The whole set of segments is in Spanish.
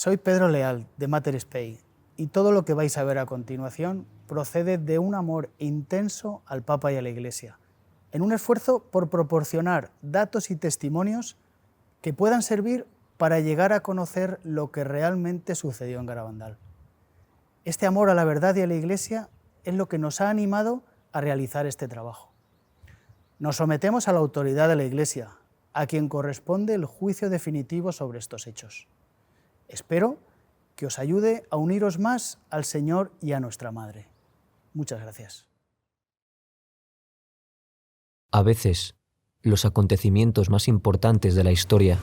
Soy Pedro Leal, de Mater Spei, y todo lo que vais a ver a continuación procede de un amor intenso al Papa y a la Iglesia, en un esfuerzo por proporcionar datos y testimonios que puedan servir para llegar a conocer lo que realmente sucedió en Garabandal. Este amor a la verdad y a la Iglesia es lo que nos ha animado a realizar este trabajo. Nos sometemos a la autoridad de la Iglesia, a quien corresponde el juicio definitivo sobre estos hechos. Espero que os ayude a uniros más al Señor y a nuestra Madre. Muchas gracias. A veces, los acontecimientos más importantes de la historia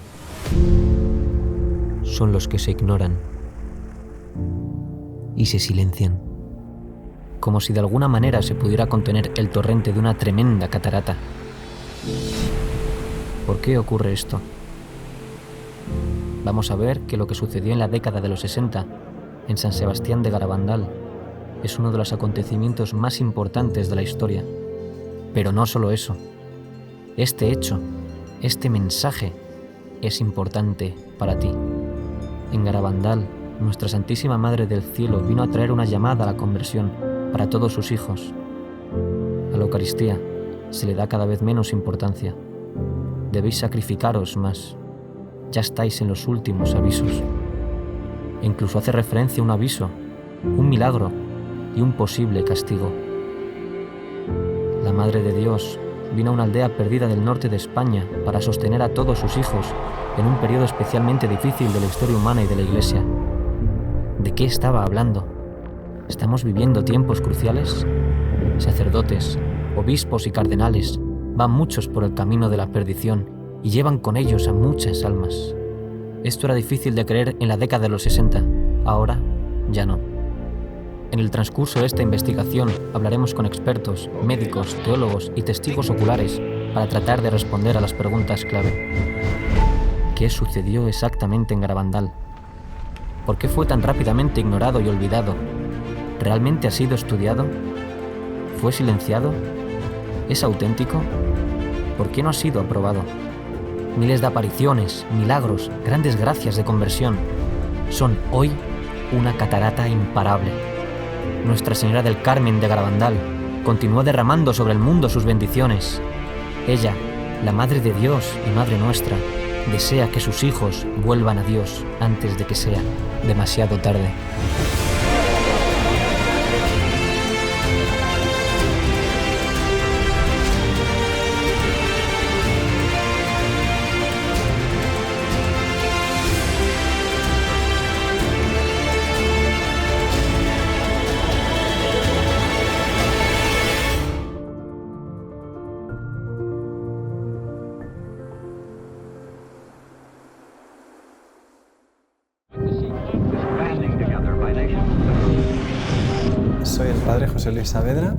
son los que se ignoran y se silencian, como si de alguna manera se pudiera contener el torrente de una tremenda catarata. ¿Por qué ocurre esto? Vamos a ver que lo que sucedió en la década de los 60 en San Sebastián de Garabandal es uno de los acontecimientos más importantes de la historia. Pero no solo eso. Este hecho, este mensaje, es importante para ti. En Garabandal, nuestra Santísima Madre del Cielo vino a traer una llamada a la conversión para todos sus hijos. A la Eucaristía se le da cada vez menos importancia. Debéis sacrificaros más. Ya estáis en los últimos avisos. E incluso hace referencia a un aviso, un milagro y un posible castigo. La Madre de Dios vino a una aldea perdida del norte de España para sostener a todos sus hijos en un periodo especialmente difícil de la historia humana y de la Iglesia. ¿De qué estaba hablando? ¿Estamos viviendo tiempos cruciales? Sacerdotes, obispos y cardenales van muchos por el camino de la perdición y llevan con ellos a muchas almas. Esto era difícil de creer en la década de los 60, ahora ya no. En el transcurso de esta investigación hablaremos con expertos, médicos, teólogos y testigos oculares para tratar de responder a las preguntas clave. ¿Qué sucedió exactamente en Garabandal? ¿Por qué fue tan rápidamente ignorado y olvidado? ¿Realmente ha sido estudiado? ¿Fue silenciado? ¿Es auténtico? ¿Por qué no ha sido aprobado? Miles de apariciones, milagros, grandes gracias de conversión son hoy una catarata imparable. Nuestra Señora del Carmen de Garabandal continuó derramando sobre el mundo sus bendiciones. Ella, la Madre de Dios y Madre nuestra, desea que sus hijos vuelvan a Dios antes de que sea demasiado tarde. Soy el padre José Luis Saavedra,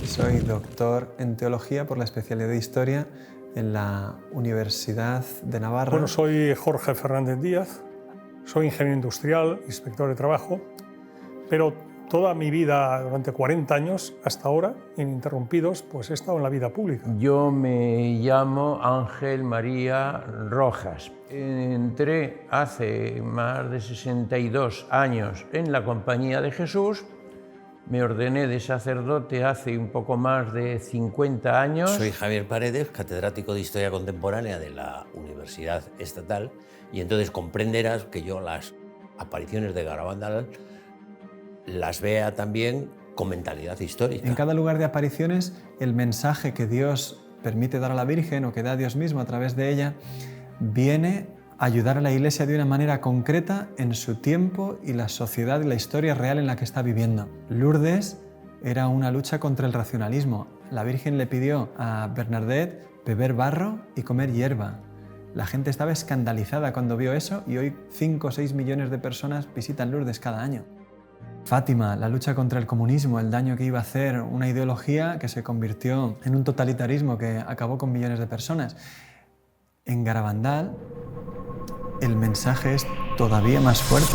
soy doctor en Teología por la especialidad de Historia en la Universidad de Navarra. Bueno, soy Jorge Fernández Díaz, soy ingeniero industrial, inspector de trabajo, pero toda mi vida, durante 40 años hasta ahora, ininterrumpidos, pues he estado en la vida pública. Yo me llamo Ángel María Rojas. Entré hace más de 62 años en la Compañía de Jesús. Me ordené de sacerdote hace un poco más de 50 años. Soy Javier Paredes, catedrático de Historia Contemporánea de la Universidad Estatal, y entonces comprenderás que yo las apariciones de Garabandal las vea también con mentalidad histórica. En cada lugar de apariciones, el mensaje que Dios permite dar a la Virgen o que da Dios mismo a través de ella viene a ayudar a la Iglesia de una manera concreta en su tiempo y la sociedad y la historia real en la que está viviendo. Lourdes era una lucha contra el racionalismo. La Virgen le pidió a Bernadette beber barro y comer hierba. La gente estaba escandalizada cuando vio eso y hoy 5 o 6 millones de personas visitan Lourdes cada año. Fátima, la lucha contra el comunismo, el daño que iba a hacer una ideología que se convirtió en un totalitarismo que acabó con millones de personas. En Garabandal, el mensaje es todavía más fuerte.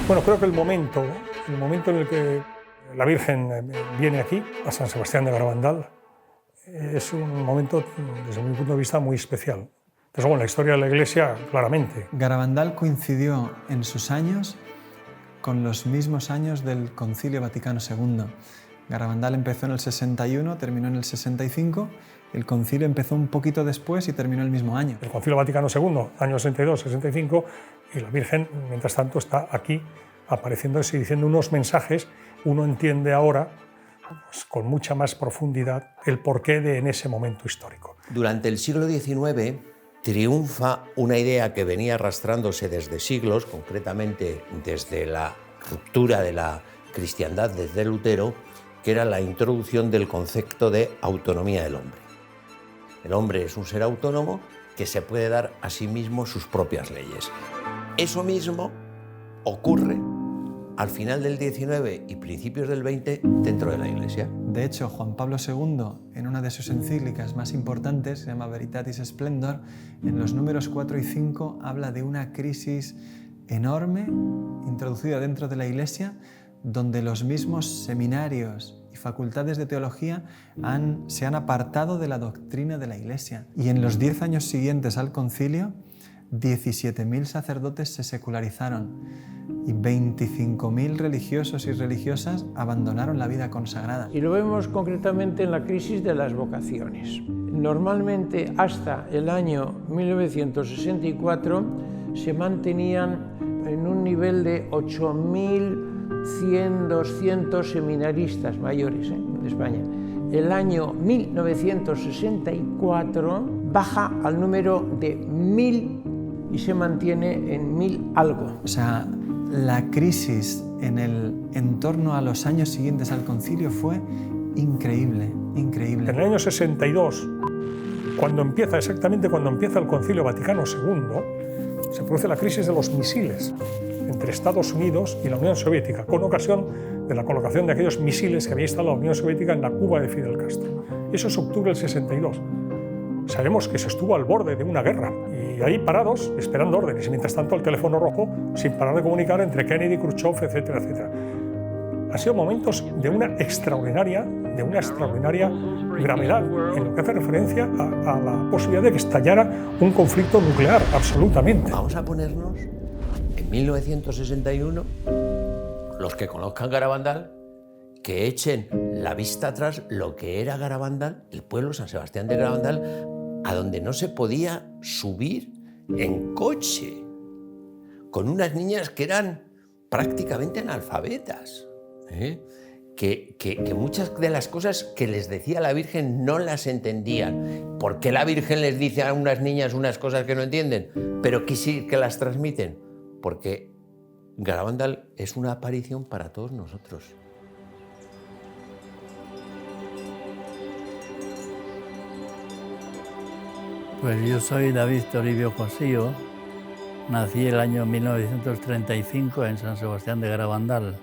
Bueno, creo que el momento en el que la Virgen viene aquí, a San Sebastián de Garabandal, es un momento, desde mi punto de vista, muy especial. Eso en la historia de la Iglesia, claramente. Garabandal coincidió en sus años con los mismos años del Concilio Vaticano II. Garabandal empezó en el 61, terminó en el 65, el concilio empezó un poquito después y terminó el mismo año. El Concilio Vaticano II, años 62, 65, y la Virgen, mientras tanto, está aquí apareciendo y diciendo unos mensajes. Uno entiende ahora, pues, con mucha más profundidad, el porqué de en ese momento histórico. Durante el siglo XIX triunfa una idea que venía arrastrándose desde siglos, concretamente desde la ruptura de la cristiandad desde Lutero, que era la introducción del concepto de autonomía del hombre. El hombre es un ser autónomo que se puede dar a sí mismo sus propias leyes. Eso mismo ocurre al final del XIX y principios del XX dentro de la Iglesia. De hecho, Juan Pablo II, en una de sus encíclicas más importantes, se llama Veritatis Splendor, en los números 4 y 5 habla de una crisis enorme introducida dentro de la Iglesia, donde los mismos seminarios y facultades de teología se han apartado de la doctrina de la Iglesia. Y en los 10 años siguientes al concilio, 17.000 sacerdotes se secularizaron y 25.000 religiosos y religiosas abandonaron la vida consagrada. Y lo vemos concretamente en la crisis de las vocaciones. Normalmente hasta el año 1964 se mantenían en un nivel de 8.100, 200 seminaristas mayores en España. El año 1964 baja al número de 1.000 y se mantiene en 1.000 algo. O sea, la crisis en torno a los años siguientes al concilio fue increíble, increíble. En el año 62, exactamente cuando empieza el Concilio Vaticano II, se produce la crisis de los misiles entre Estados Unidos y la Unión Soviética, con ocasión de la colocación de aquellos misiles que había instalado la Unión Soviética en la Cuba de Fidel Castro. Eso es octubre del 62. Sabemos que se estuvo al borde de una guerra y ahí parados, esperando órdenes, y mientras tanto el teléfono rojo sin parar de comunicar entre Kennedy, Khrushchev, etcétera, etcétera. Han sido momentos de una extraordinaria gravedad en lo que hace referencia a la posibilidad de que estallara un conflicto nuclear, absolutamente. Vamos a ponernos en 1961, los que conozcan Garabandal, que echen la vista atrás lo que era Garabandal, el pueblo San Sebastián de Garabandal, a donde no se podía subir en coche, con unas niñas que eran prácticamente analfabetas, que muchas de las cosas que les decía la Virgen no las entendían. ¿Por qué la Virgen les dice a unas niñas unas cosas que no entienden, pero que sí que las transmiten? Porque Garabandal es una aparición para todos nosotros. Pues yo soy David Toribio Cosío, nací el año 1935 en San Sebastián de Garabandal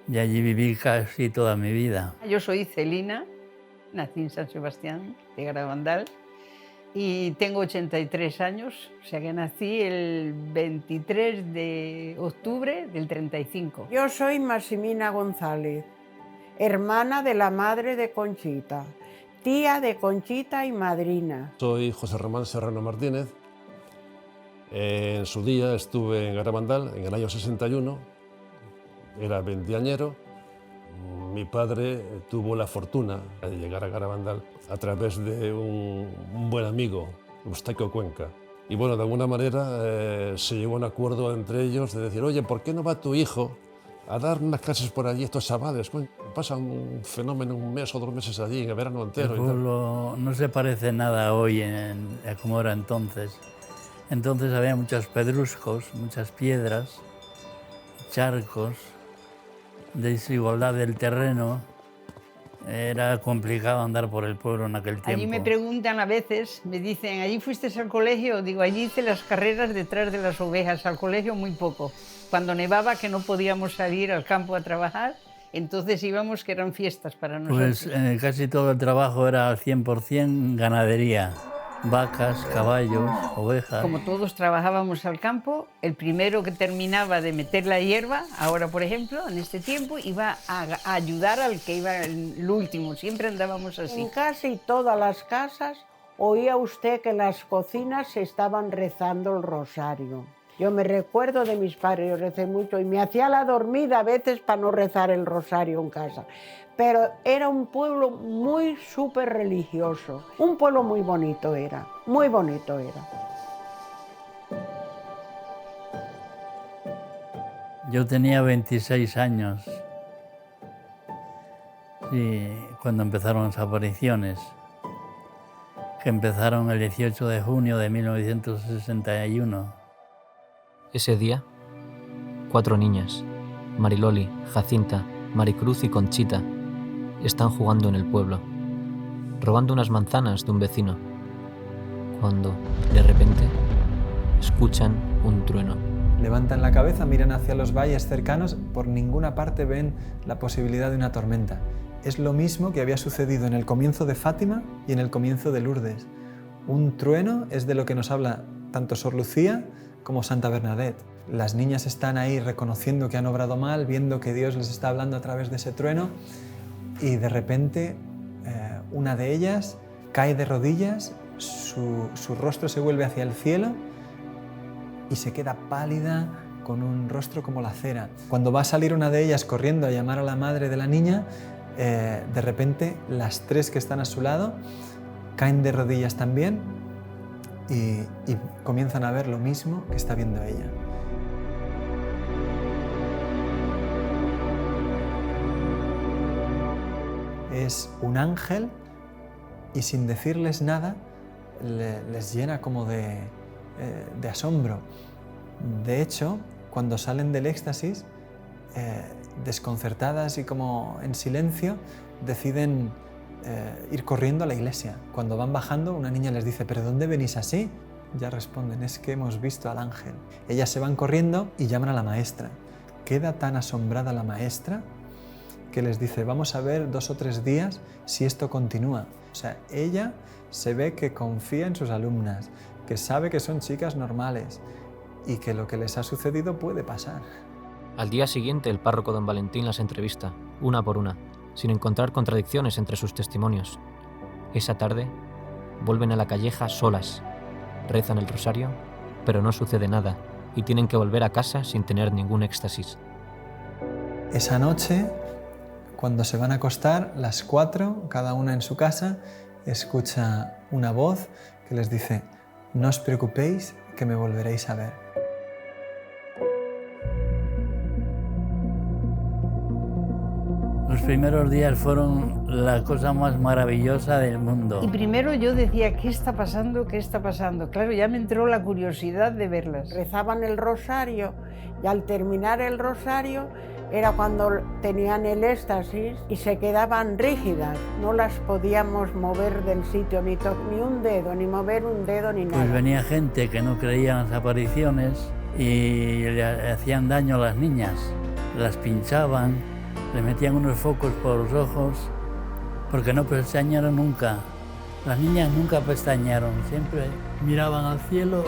y allí viví casi toda mi vida. Yo soy Celina, nací en San Sebastián de Garabandal y tengo 83 años, o sea que nací el 23 de octubre del 35. Yo soy Maximina González, hermana de la madre de Conchita, tía de Conchita y madrina. Soy José Román Serrano Martínez. En su día estuve en Garabandal en el año 61, era veinteañero. Mi padre tuvo la fortuna de llegar a Garabandal a través de un buen amigo, Eustaquio Cuenca. Y bueno, de alguna manera se llegó a un acuerdo entre ellos de decir, oye, ¿por qué no va tu hijo a dar unas clases por allí, estos chavales? Pasan un fenómeno, un mes o 2 meses allí, en el verano entero. El pueblo no se parece nada hoy a como era entonces. Entonces había muchos pedruscos, muchas piedras, charcos, desigualdad del terreno. Era complicado andar por el pueblo en aquel tiempo. Allí me preguntan a veces, me dicen, ¿allí fuiste al colegio? Digo, allí hice las carreras detrás de las ovejas, al colegio muy poco. Cuando nevaba, que no podíamos salir al campo a trabajar, entonces íbamos, que eran fiestas para nosotros. Pues casi todo el trabajo era al 100% ganadería. Vacas, caballos, ovejas. Como todos trabajábamos al campo, el primero que terminaba de meter la hierba, ahora por ejemplo, en este tiempo, iba a ayudar al que iba el último. Siempre andábamos así. En casi todas las casas oía usted que en las cocinas se estaban rezando el rosario. Yo me recuerdo de mis padres, yo recé mucho y me hacía la dormida a veces para no rezar el rosario en casa. Pero era un pueblo muy súper religioso, un pueblo muy bonito era, muy bonito era. Yo tenía 26 años y cuando empezaron las apariciones, que empezaron el 18 de junio de 1961. Ese día, 4 niñas, Mariloli, Jacinta, Maricruz y Conchita, están jugando en el pueblo, robando unas manzanas de un vecino, cuando, de repente, escuchan un trueno. Levantan la cabeza, miran hacia los valles cercanos, por ninguna parte ven la posibilidad de una tormenta. Es lo mismo que había sucedido en el comienzo de Fátima y en el comienzo de Lourdes. Un trueno es de lo que nos habla tanto Sor Lucía como Santa Bernadette. Las niñas están ahí reconociendo que han obrado mal, viendo que Dios les está hablando a través de ese trueno, y de repente una de ellas cae de rodillas, su rostro se vuelve hacia el cielo y se queda pálida, con un rostro como la cera. Cuando va a salir una de ellas corriendo a llamar a la madre de la niña, de repente las 3 que están a su lado caen de rodillas también y comienzan a ver lo mismo que está viendo ella. Es un ángel y sin decirles nada les llena como de asombro. De hecho, cuando salen del éxtasis, desconcertadas y como en silencio, deciden ir corriendo a la iglesia. Cuando van bajando, una niña les dice: ¿pero dónde venís así? Ya responden: es que hemos visto al ángel. Ellas se van corriendo y llaman a la maestra. Queda tan asombrada la maestra que les dice: vamos a ver 2 o 3 días si esto continúa. O sea, ella se ve que confía en sus alumnas, que sabe que son chicas normales y que lo que les ha sucedido puede pasar. Al día siguiente, el párroco don Valentín las entrevista, una por una, sin encontrar contradicciones entre sus testimonios. Esa tarde, vuelven a la calleja solas, rezan el rosario, pero no sucede nada y tienen que volver a casa sin tener ningún éxtasis. Esa noche, cuando se van a acostar, las 4, cada una en su casa, escucha una voz que les dice: no os preocupéis, que me volveréis a ver. Los primeros días fueron la cosa más maravillosa del mundo. Y primero yo decía: ¿qué está pasando? ¿Qué está pasando? Claro, ya me entró la curiosidad de verlas. Rezaban el rosario y al terminar el rosario era cuando tenían el éxtasis y se quedaban rígidas. No las podíamos mover del sitio, ni un dedo, ni mover un dedo, ni nada. Pues venía gente que no creía en las apariciones y le hacían daño a las niñas. Las pinchaban, le metían unos focos por los ojos, porque no pestañearon nunca. Las niñas nunca pestañearon, siempre miraban al cielo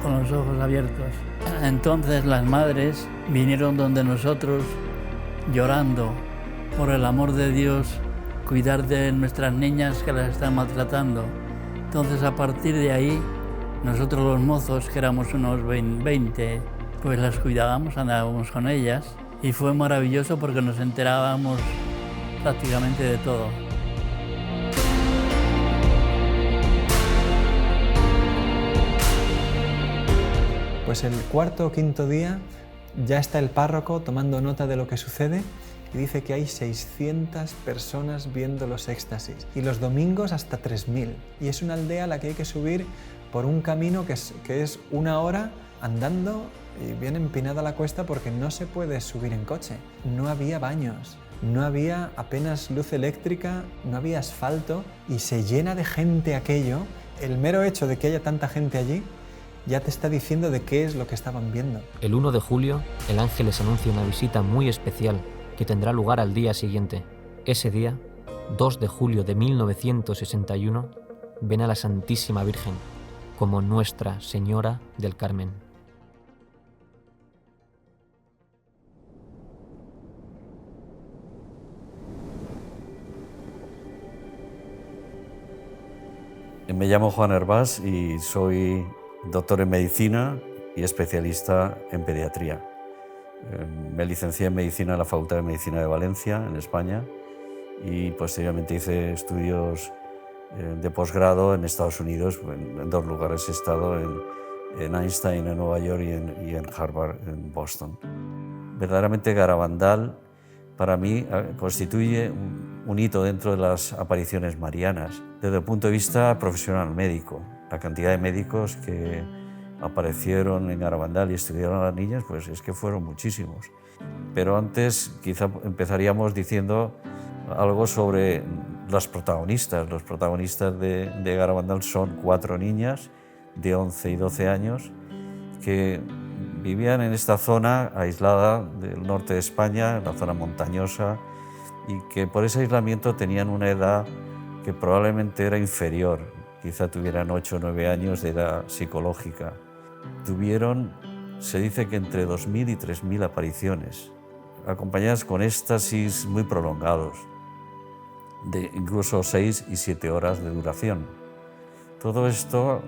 con los ojos abiertos. Entonces las madres vinieron donde nosotros llorando por el amor de Dios, cuidar de nuestras niñas que las están maltratando. Entonces a partir de ahí, nosotros los mozos, que éramos unos 20, pues las cuidábamos, andábamos con ellas y fue maravilloso porque nos enterábamos prácticamente de todo. Pues el 4º o 5º día ya está el párroco tomando nota de lo que sucede y dice que hay 600 personas viendo los éxtasis y los domingos hasta 3000. Y es una aldea a la que hay que subir por un camino que es 1 hora andando y bien empinada la cuesta porque no se puede subir en coche. No había baños, no había apenas luz eléctrica, no había asfalto y se llena de gente aquello. El mero hecho de que haya tanta gente allí ya te está diciendo de qué es lo que estaban viendo. El 1 de julio, el ángel les anuncia una visita muy especial que tendrá lugar al día siguiente. Ese día, 2 de julio de 1961, ven a la Santísima Virgen como Nuestra Señora del Carmen. Me llamo Juan Hervás y soy doctor en medicina y especialista en pediatría. Me licencié en medicina en la Facultad de Medicina de Valencia, en España, y posteriormente hice estudios de posgrado en Estados Unidos. En 2 lugares he estado, en Einstein, en Nueva York, y en Harvard, en Boston. Verdaderamente Garabandal para mí constituye un hito dentro de las apariciones marianas. Desde el punto de vista profesional médico, la cantidad de médicos que aparecieron en Garabandal y estudiaron a las niñas, pues es que fueron muchísimos. Pero antes quizá empezaríamos diciendo algo sobre los protagonistas. Los protagonistas de Garabandal son 4 niñas de 11 y 12 años que vivían en esta zona aislada del norte de España, en la zona montañosa, y que por ese aislamiento tenían una edad que probablemente era inferior, quizá tuvieran 8 o 9 años de edad psicológica. Tuvieron, se dice que entre 2.000 y 3.000 apariciones, acompañadas con éxtasis muy prolongados, de incluso 6 y 7 horas de duración. Todo esto,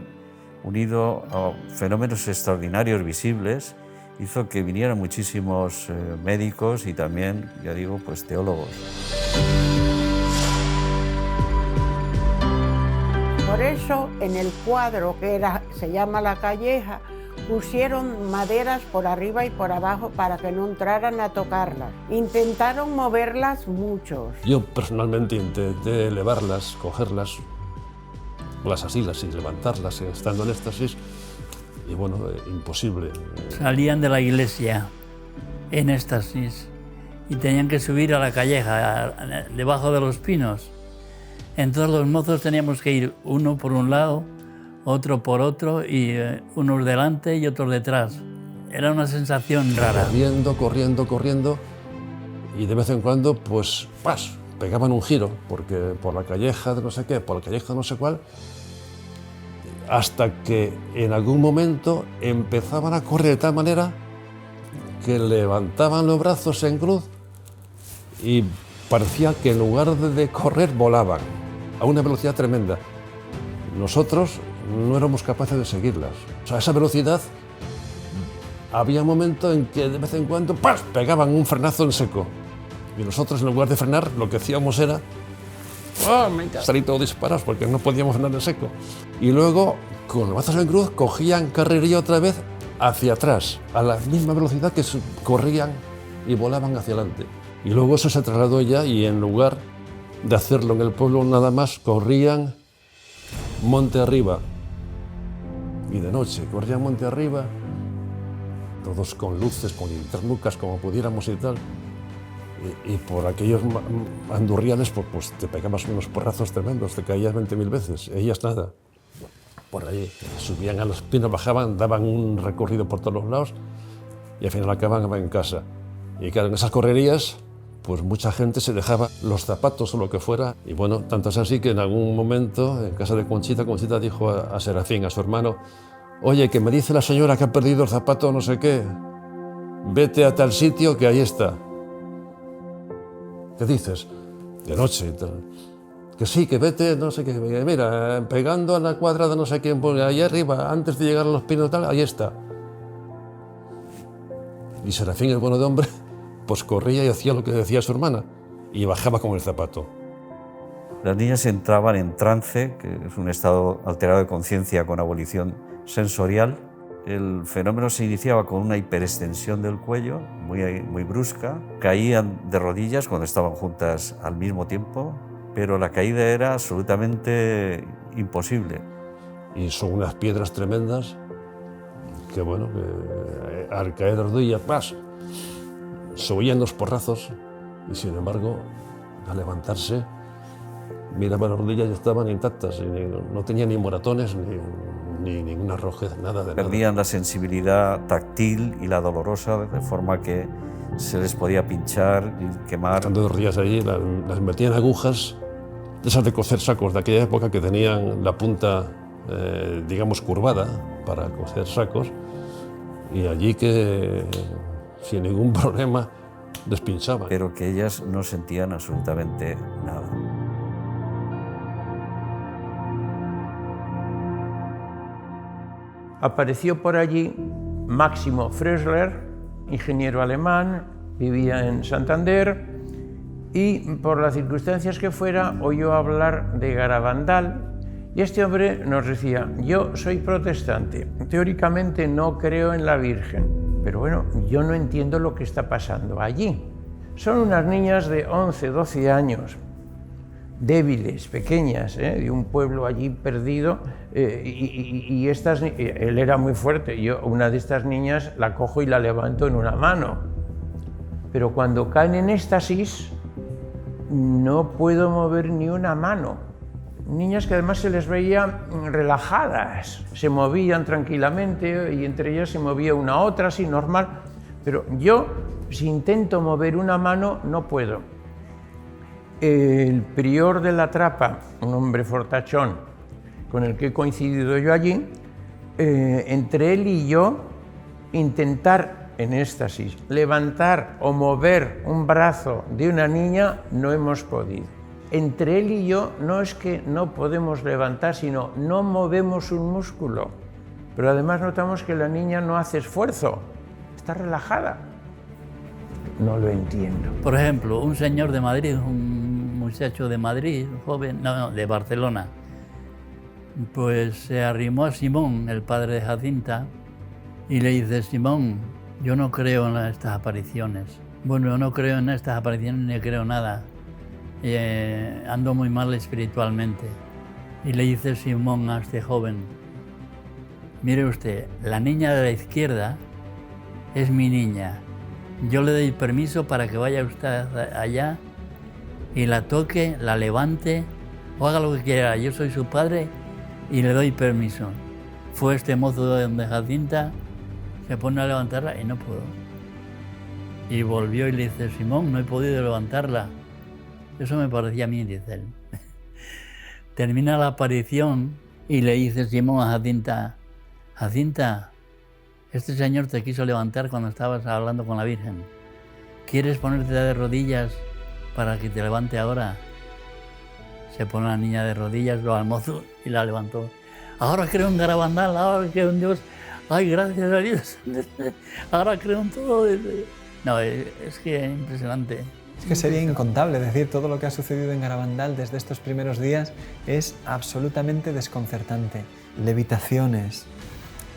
unido a fenómenos extraordinarios visibles, hizo que vinieran muchísimos médicos y también, ya digo, pues teólogos. Por eso, en el cuadro que se llama La Calleja, pusieron maderas por arriba y por abajo para que no entraran a tocarlas. Intentaron moverlas muchos. Yo personalmente intenté elevarlas, cogerlas, las asilas y levantarlas estando en éxtasis, y bueno, imposible. Salían de la iglesia en éxtasis y tenían que subir a la calleja, debajo de los pinos. Entonces los mozos teníamos que ir uno por un lado, otro por otro, y unos delante y otros detrás. Era una sensación rara. Corriendo, y de vez en cuando, pues, pegaban un giro, porque por la calleja de no sé qué, por la calleja de no sé cuál, hasta que en algún momento empezaban a correr de tal manera que levantaban los brazos en cruz y parecía que en lugar de correr volaban a una velocidad tremenda. Nosotros no éramos capaces de seguirlas. O sea, a esa velocidad había un momento en que de vez en cuando pegaban un frenazo en seco. Y nosotros, en lugar de frenar, lo que hacíamos era salir todos disparados porque no podíamos frenar en seco. Y luego, con los brazos en cruz, cogían carrería otra vez hacia atrás, a la misma velocidad que corrían y volaban hacia adelante. Y luego eso se trasladó ya, y en lugar de hacerlo en el pueblo nada más, corrían monte arriba. Y de noche corrían monte arriba, todos con luces, con linternucas, como pudiéramos y tal. Y por aquellos andurriales, pues te pegabas unos porrazos tremendos, te caías 20.000 veces. Ellas nada. Por ahí subían a los pinos, bajaban, daban un recorrido por todos los lados y al final acababan en casa. Y claro, en esas correrías, pues mucha gente se dejaba los zapatos o lo que fuera. Y bueno, tanto es así que en algún momento, en casa de Conchita, Conchita dijo a Serafín, a su hermano: oye, que me dice la señora que ha perdido el zapato no sé qué, vete a tal sitio que ahí está. ¿Qué dices? De noche y tal. Que sí, que vete, no sé qué, mira, pegando a la cuadra de no sé quién, ahí arriba, antes de llegar a los pinos tal, ahí está. Y Serafín, el bueno de hombre, pues corría y hacía lo que decía su hermana, y bajaba con el zapato. Las niñas entraban en trance, que es un estado alterado de conciencia con abolición sensorial. El fenómeno se iniciaba con una hiperextensión del cuello, muy brusca. Caían de rodillas cuando estaban juntas al mismo tiempo, pero la caída era absolutamente imposible. Y son unas piedras tremendas que, bueno, que al caer de rodillas, se oían los porrazos, y sin embargo, al levantarse, miraba las rodillas y estaban intactas, y no tenían ni moratones, ni ninguna rojez, nada de nada. Perdían la sensibilidad táctil y la dolorosa, de forma que se les podía pinchar y quemar. Estando de rodillas allí, las metían agujas, esas de coser sacos de aquella época, que tenían la punta, digamos, curvada para coser sacos, y allí que sin ningún problema les pinchaban. Pero que ellas no sentían absolutamente nada. apareció por allí Máximo Frösler, ingeniero alemán, vivía en Santander, y por las circunstancias que fuera oyó hablar de Garabandal, y este hombre nos decía: yo soy protestante, teóricamente no creo en la Virgen, pero bueno, yo no entiendo lo que está pasando allí. Son unas niñas de 11, 12 años, débiles, pequeñas, de un pueblo allí perdido, y él era muy fuerte. Yo una de estas niñas la cojo y la levanto en una mano, pero cuando caen en éxtasis no puedo mover ni una mano. Niñas que además se les veía relajadas, se movían tranquilamente y entre ellas se movía una a otra así normal, pero yo, si intento mover una mano, no puedo. El prior de la Trapa, un hombre fortachón con el que he coincidido yo allí, entre él y yo, intentar en éxtasis levantar o mover un brazo de una niña, no hemos podido. Entre él y yo no es que no podemos levantar, sino no movemos un músculo. Pero además notamos que la niña no hace esfuerzo, está relajada. No lo entiendo. Por ejemplo, un señor de Madrid, un muchacho de Madrid, joven, no, de Barcelona, pues se arrimó a Simón, el padre de Jacinta, y le dice: Simón, yo no creo en estas apariciones. Bueno, yo no creo en estas apariciones ni creo nada. Ando muy mal espiritualmente. Y le dice Simón a este joven: mire usted, la niña de la izquierda es mi niña. Yo le doy permiso para que vaya usted allá y la toque, la levante o haga lo que quiera. Yo soy su padre y le doy permiso. Fue este mozo de Jacinta, se pone a levantarla y no pudo. Y volvió y le dice: Simón, no he podido levantarla. Eso me parecía a mí, dice él. Termina la aparición y le dice Simón a Jacinta: Jacinta, este señor te quiso levantar cuando estabas hablando con la Virgen. ¿Quieres ponerte de rodillas para que te levante ahora? Se pone la niña de rodillas, lo al mozo y la levantó. Ahora creo en Garabandal, ahora creo en Dios. Ay, gracias a Dios. Ahora creo en todo. No, es que es impresionante. Es que sería incontable, decir, todo lo que ha sucedido en Garabandal desde estos primeros días es absolutamente desconcertante. Levitaciones,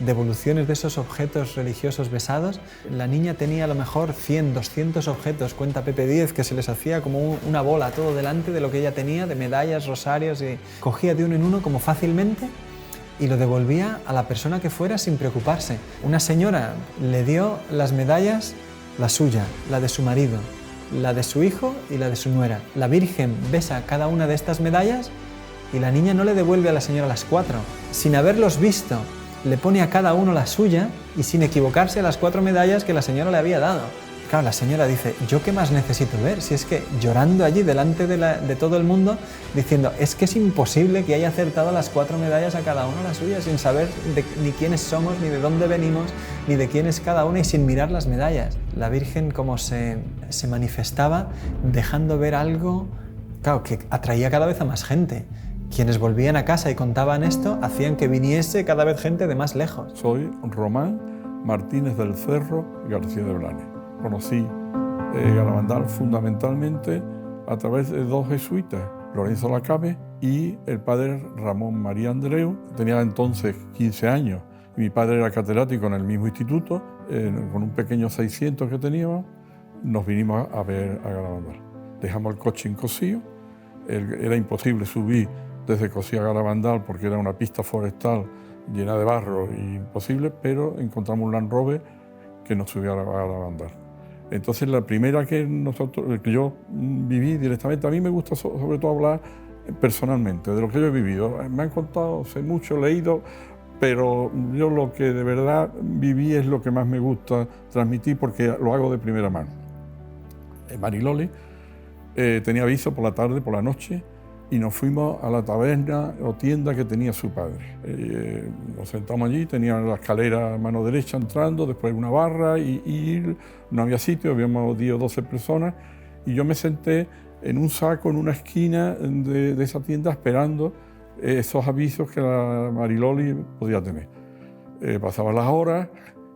devoluciones de esos objetos religiosos besados. La niña tenía a lo mejor 100, 200 objetos, cuenta Pepe Díez, que se les hacía como una bola todo delante de lo que ella tenía, de medallas, rosarios, y cogía de uno en uno como fácilmente y lo devolvía a la persona que fuera sin preocuparse. Una señora le dio las medallas, la suya, la de su marido, la de su hijo y la de su nuera. La Virgen besa cada una de estas medallas y la niña no le devuelve a la señora las 4. Sin haberlos visto, le pone a cada uno la suya y sin equivocarse a las 4 medallas que la señora le había dado. Claro, la señora dice: ¿yo qué más necesito ver? Si es que llorando allí delante de todo el mundo, diciendo: es que es imposible que haya acertado las 4 medallas a cada uno la suya, sin saber ni quiénes somos, ni de dónde venimos, ni de quién es cada una, y sin mirar las medallas. La Virgen como se manifestaba dejando ver algo, claro, que atraía cada vez a más gente. Quienes volvían a casa y contaban esto hacían que viniese cada vez gente de más lejos. Soy Román Martínez del Cerro García de Blanes. Conocí Garabandal fundamentalmente a través de 2 jesuitas, Lorenzo Lacabe y el padre Ramón María Andreu. Tenía entonces 15 años y mi padre era catedrático en el mismo instituto. Con un pequeño 600 que teníamos, nos vinimos a ver a Garabandal. Dejamos el coche en Cosío. Era imposible subir desde Cosío a Garabandal porque era una pista forestal llena de barro y imposible, pero encontramos un Land Rover que nos subió a Garabandal. Entonces la primera que yo viví directamente, a mí me gusta sobre todo hablar personalmente de lo que yo he vivido. Me han contado, sé mucho, he leído, pero yo lo que de verdad viví es lo que más me gusta transmitir porque lo hago de primera mano. Mariloli tenía aviso por la tarde, por la noche, y nos fuimos a la taberna o tienda que tenía su padre. Nos sentamos allí, tenía la escalera a mano derecha entrando, después una barra y no había sitio, habíamos 10 o 12 personas, y yo me senté en un saco en una esquina de esa tienda esperando esos avisos que la Mariloli podía tener. pasaban las horas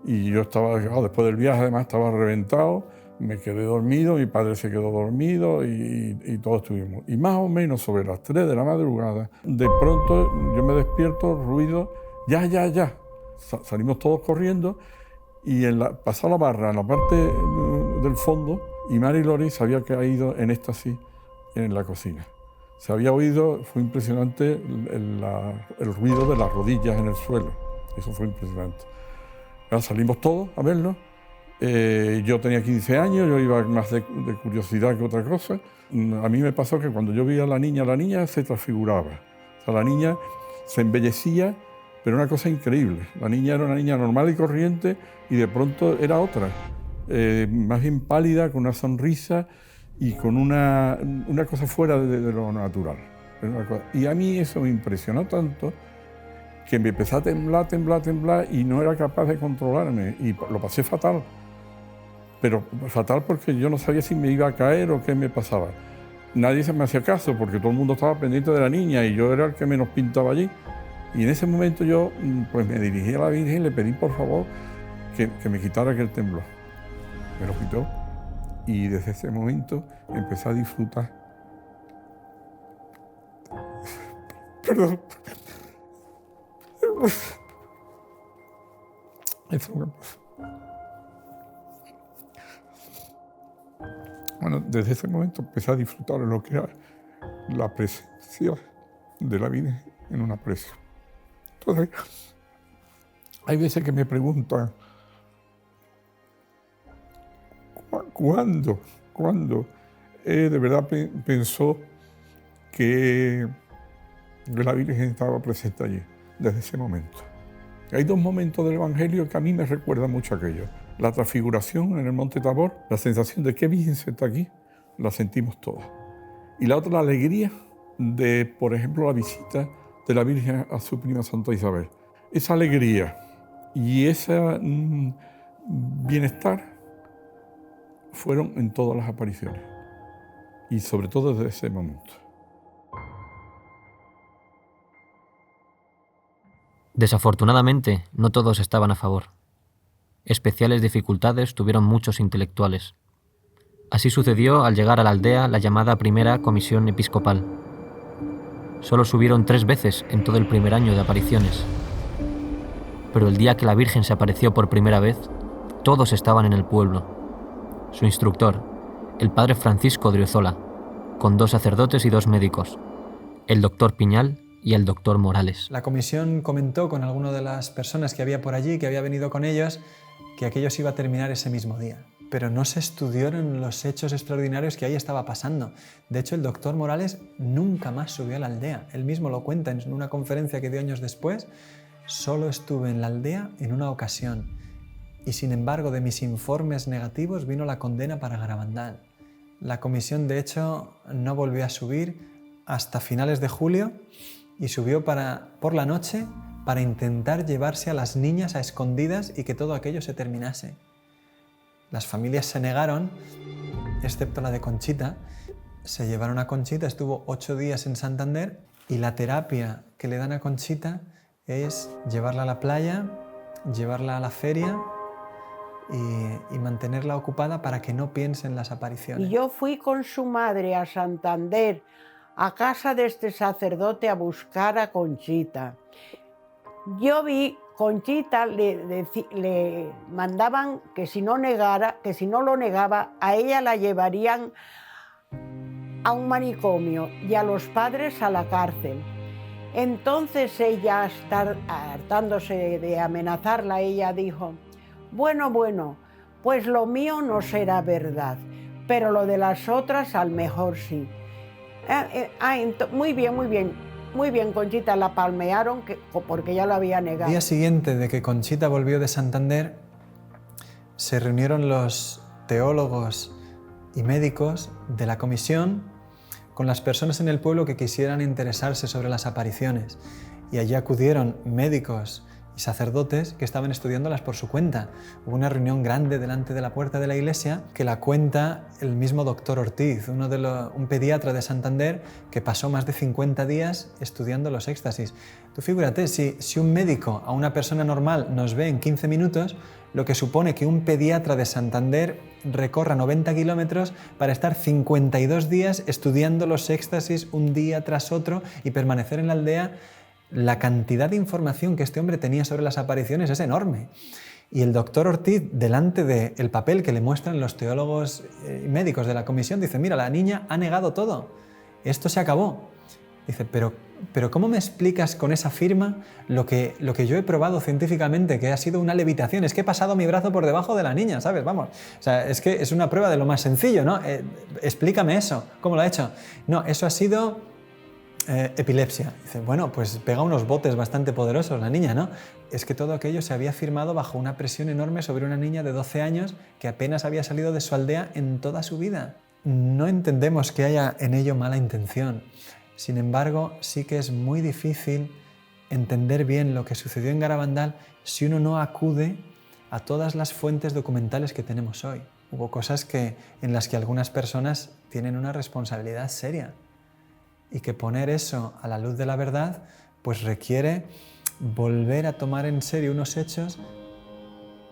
y yo estaba, después del viaje además estaba reventado, me quedé dormido, mi padre se quedó dormido y todos estuvimos. Y más o menos sobre las 3 de la madrugada, de pronto yo me despierto, ruido, ya. Salimos todos corriendo y pasó la barra en la parte del fondo y Mari Lori se había caído en éxtasis en la cocina. Se había oído, fue impresionante el ruido de las rodillas en el suelo. Eso fue impresionante. Ya salimos todos a verlo. Yo tenía 15 años, yo iba más de curiosidad que otra cosa. A mí me pasó que cuando yo vi a la niña se transfiguraba. O sea, la niña se embellecía, pero una cosa increíble. La niña era una niña normal y corriente y de pronto era otra. Más bien pálida, con una sonrisa y con una cosa fuera de lo natural. Y a mí eso me impresionó tanto que me empecé a temblar y no era capaz de controlarme y lo pasé fatal. Pero fatal porque yo no sabía si me iba a caer o qué me pasaba. Nadie se me hacía caso porque todo el mundo estaba pendiente de la niña y yo era el que menos pintaba allí. Y en ese momento yo pues me dirigí a la Virgen y le pedí por favor que me quitara aquel temblor. Me lo quitó y desde ese momento empecé a disfrutar. Perdón. Eso me pasó. Bueno, desde ese momento empecé a disfrutar de lo que era la presencia de la Virgen en una presa. Entonces, hay veces que me preguntan, ¿cuándo de verdad pensó que la Virgen estaba presente allí? Desde ese momento. Hay 2 momentos del Evangelio que a mí me recuerdan mucho aquello. La transfiguración en el Monte Tabor, la sensación de que Virgen está aquí, la sentimos todos. Y la otra, la alegría de, por ejemplo, la visita de la Virgen a su prima Santa Isabel. Esa alegría y ese bienestar fueron en todas las apariciones. Y sobre todo desde ese momento. Desafortunadamente, no todos estaban a favor. Especiales dificultades tuvieron muchos intelectuales. Así sucedió al llegar a la aldea la llamada Primera Comisión Episcopal. Solo subieron 3 veces en todo el primer año de apariciones. Pero el día que la Virgen se apareció por primera vez, todos estaban en el pueblo. Su instructor, el padre Francisco Driozola, con 2 sacerdotes y 2 médicos, el doctor Piñal y el doctor Morales. La comisión comentó con alguna de las personas que había por allí, que había venido con ellos, que aquello se iba a terminar ese mismo día. Pero no se estudiaron los hechos extraordinarios que ahí estaba pasando. De hecho, el doctor Morales nunca más subió a la aldea. Él mismo lo cuenta en una conferencia que dio años después. Solo estuve en la aldea en una ocasión. Y sin embargo, de mis informes negativos vino la condena para Garabandal. La comisión, de hecho, no volvió a subir hasta finales de julio y subió por la noche para intentar llevarse a las niñas a escondidas y que todo aquello se terminase. Las familias se negaron, excepto la de Conchita. Se llevaron a Conchita, estuvo 8 días en Santander y la terapia que le dan a Conchita es llevarla a la playa, llevarla a la feria y mantenerla ocupada para que no piense en las apariciones. Y yo fui con su madre a Santander, a casa de este sacerdote, a buscar a Conchita. Yo vi, Conchita le mandaban que si no lo negaba, a ella la llevarían a un manicomio y a los padres a la cárcel. Entonces ella, hartándose de amenazarla, ella dijo, bueno, pues lo mío no será verdad, pero lo de las otras al mejor sí. Muy bien, Conchita, la palmearon porque ya lo había negado. El día siguiente de que Conchita volvió de Santander, se reunieron los teólogos y médicos de la comisión con las personas en el pueblo que quisieran interesarse sobre las apariciones. Y allí acudieron médicos y sacerdotes que estaban estudiándolas por su cuenta. Hubo una reunión grande delante de la puerta de la iglesia que la cuenta el mismo doctor Ortiz, un pediatra de Santander que pasó más de 50 días estudiando los éxtasis. Tú figúrate, si un médico a una persona normal nos ve en 15 minutos, lo que supone que un pediatra de Santander recorra 90 kilómetros para estar 52 días estudiando los éxtasis un día tras otro y permanecer en la aldea. La cantidad de información que este hombre tenía sobre las apariciones es enorme. Y el doctor Ortiz, delante del papel que le muestran los teólogos y médicos de la comisión, dice, mira, la niña ha negado todo, esto se acabó. Dice, pero ¿cómo me explicas con esa firma lo que yo he probado científicamente, que ha sido una levitación? Es que he pasado mi brazo por debajo de la niña, ¿sabes? Vamos, o sea, es que es una prueba de lo más sencillo, ¿no? Explícame eso, ¿cómo lo ha hecho? No, eso ha sido epilepsia. Dice, bueno, pues pega unos botes bastante poderosos la niña, ¿no? Es que todo aquello se había firmado bajo una presión enorme sobre una niña de 12 años que apenas había salido de su aldea en toda su vida. No entendemos que haya en ello mala intención. Sin embargo, sí que es muy difícil entender bien lo que sucedió en Garabandal si uno no acude a todas las fuentes documentales que tenemos hoy. Hubo cosas en las que algunas personas tienen una responsabilidad seria y que poner eso a la luz de la verdad pues requiere volver a tomar en serio unos hechos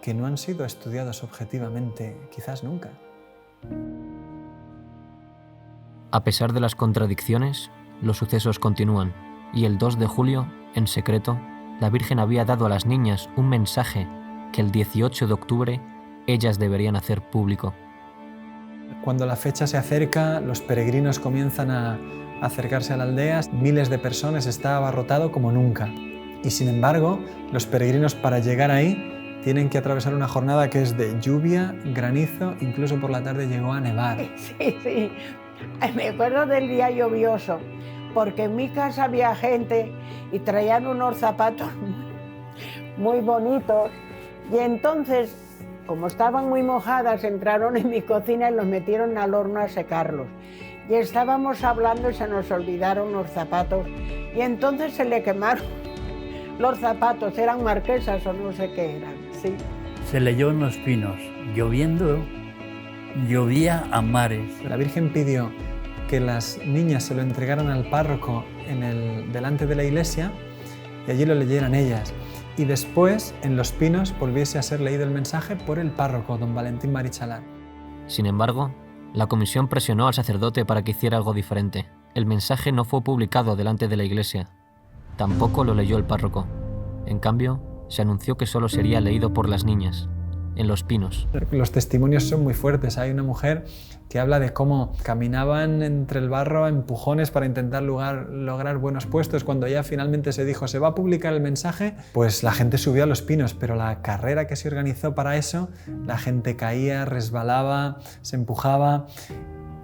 que no han sido estudiados objetivamente quizás nunca. A pesar de las contradicciones, los sucesos continúan, y el 2 de julio, en secreto, la Virgen había dado a las niñas un mensaje que el 18 de octubre ellas deberían hacer público. Cuando la fecha se acerca, los peregrinos comienzan a acercarse a la aldea, miles de personas, está abarrotado como nunca. Y sin embargo, los peregrinos para llegar ahí tienen que atravesar una jornada que es de lluvia, granizo, incluso por la tarde llegó a nevar. Sí. Me acuerdo del día lluvioso, porque en mi casa había gente y traían unos zapatos muy bonitos y entonces, como estaban muy mojadas, entraron en mi cocina y los metieron al horno a secarlos. Y estábamos hablando y se nos olvidaron los zapatos y entonces se le quemaron los zapatos, eran marquesas o no sé qué eran. Sí. Se leyó en los pinos, lloviendo, llovía a mares. La Virgen pidió que las niñas se lo entregaran al párroco delante de la iglesia y allí lo leyeran ellas. Y después, en los pinos, volviese a ser leído el mensaje por el párroco, don Valentín Marichalar. Sin embargo, la comisión presionó al sacerdote para que hiciera algo diferente. El mensaje no fue publicado delante de la iglesia. Tampoco lo leyó el párroco. En cambio, se anunció que solo sería leído por las niñas, en los pinos. Los testimonios son muy fuertes. Hay una mujer que habla de cómo caminaban entre el barro a empujones para intentar lograr buenos puestos. Cuando ya finalmente se dijo se va a publicar el mensaje, pues la gente subió a los pinos, pero la carrera que se organizó para eso, la gente caía, resbalaba, se empujaba.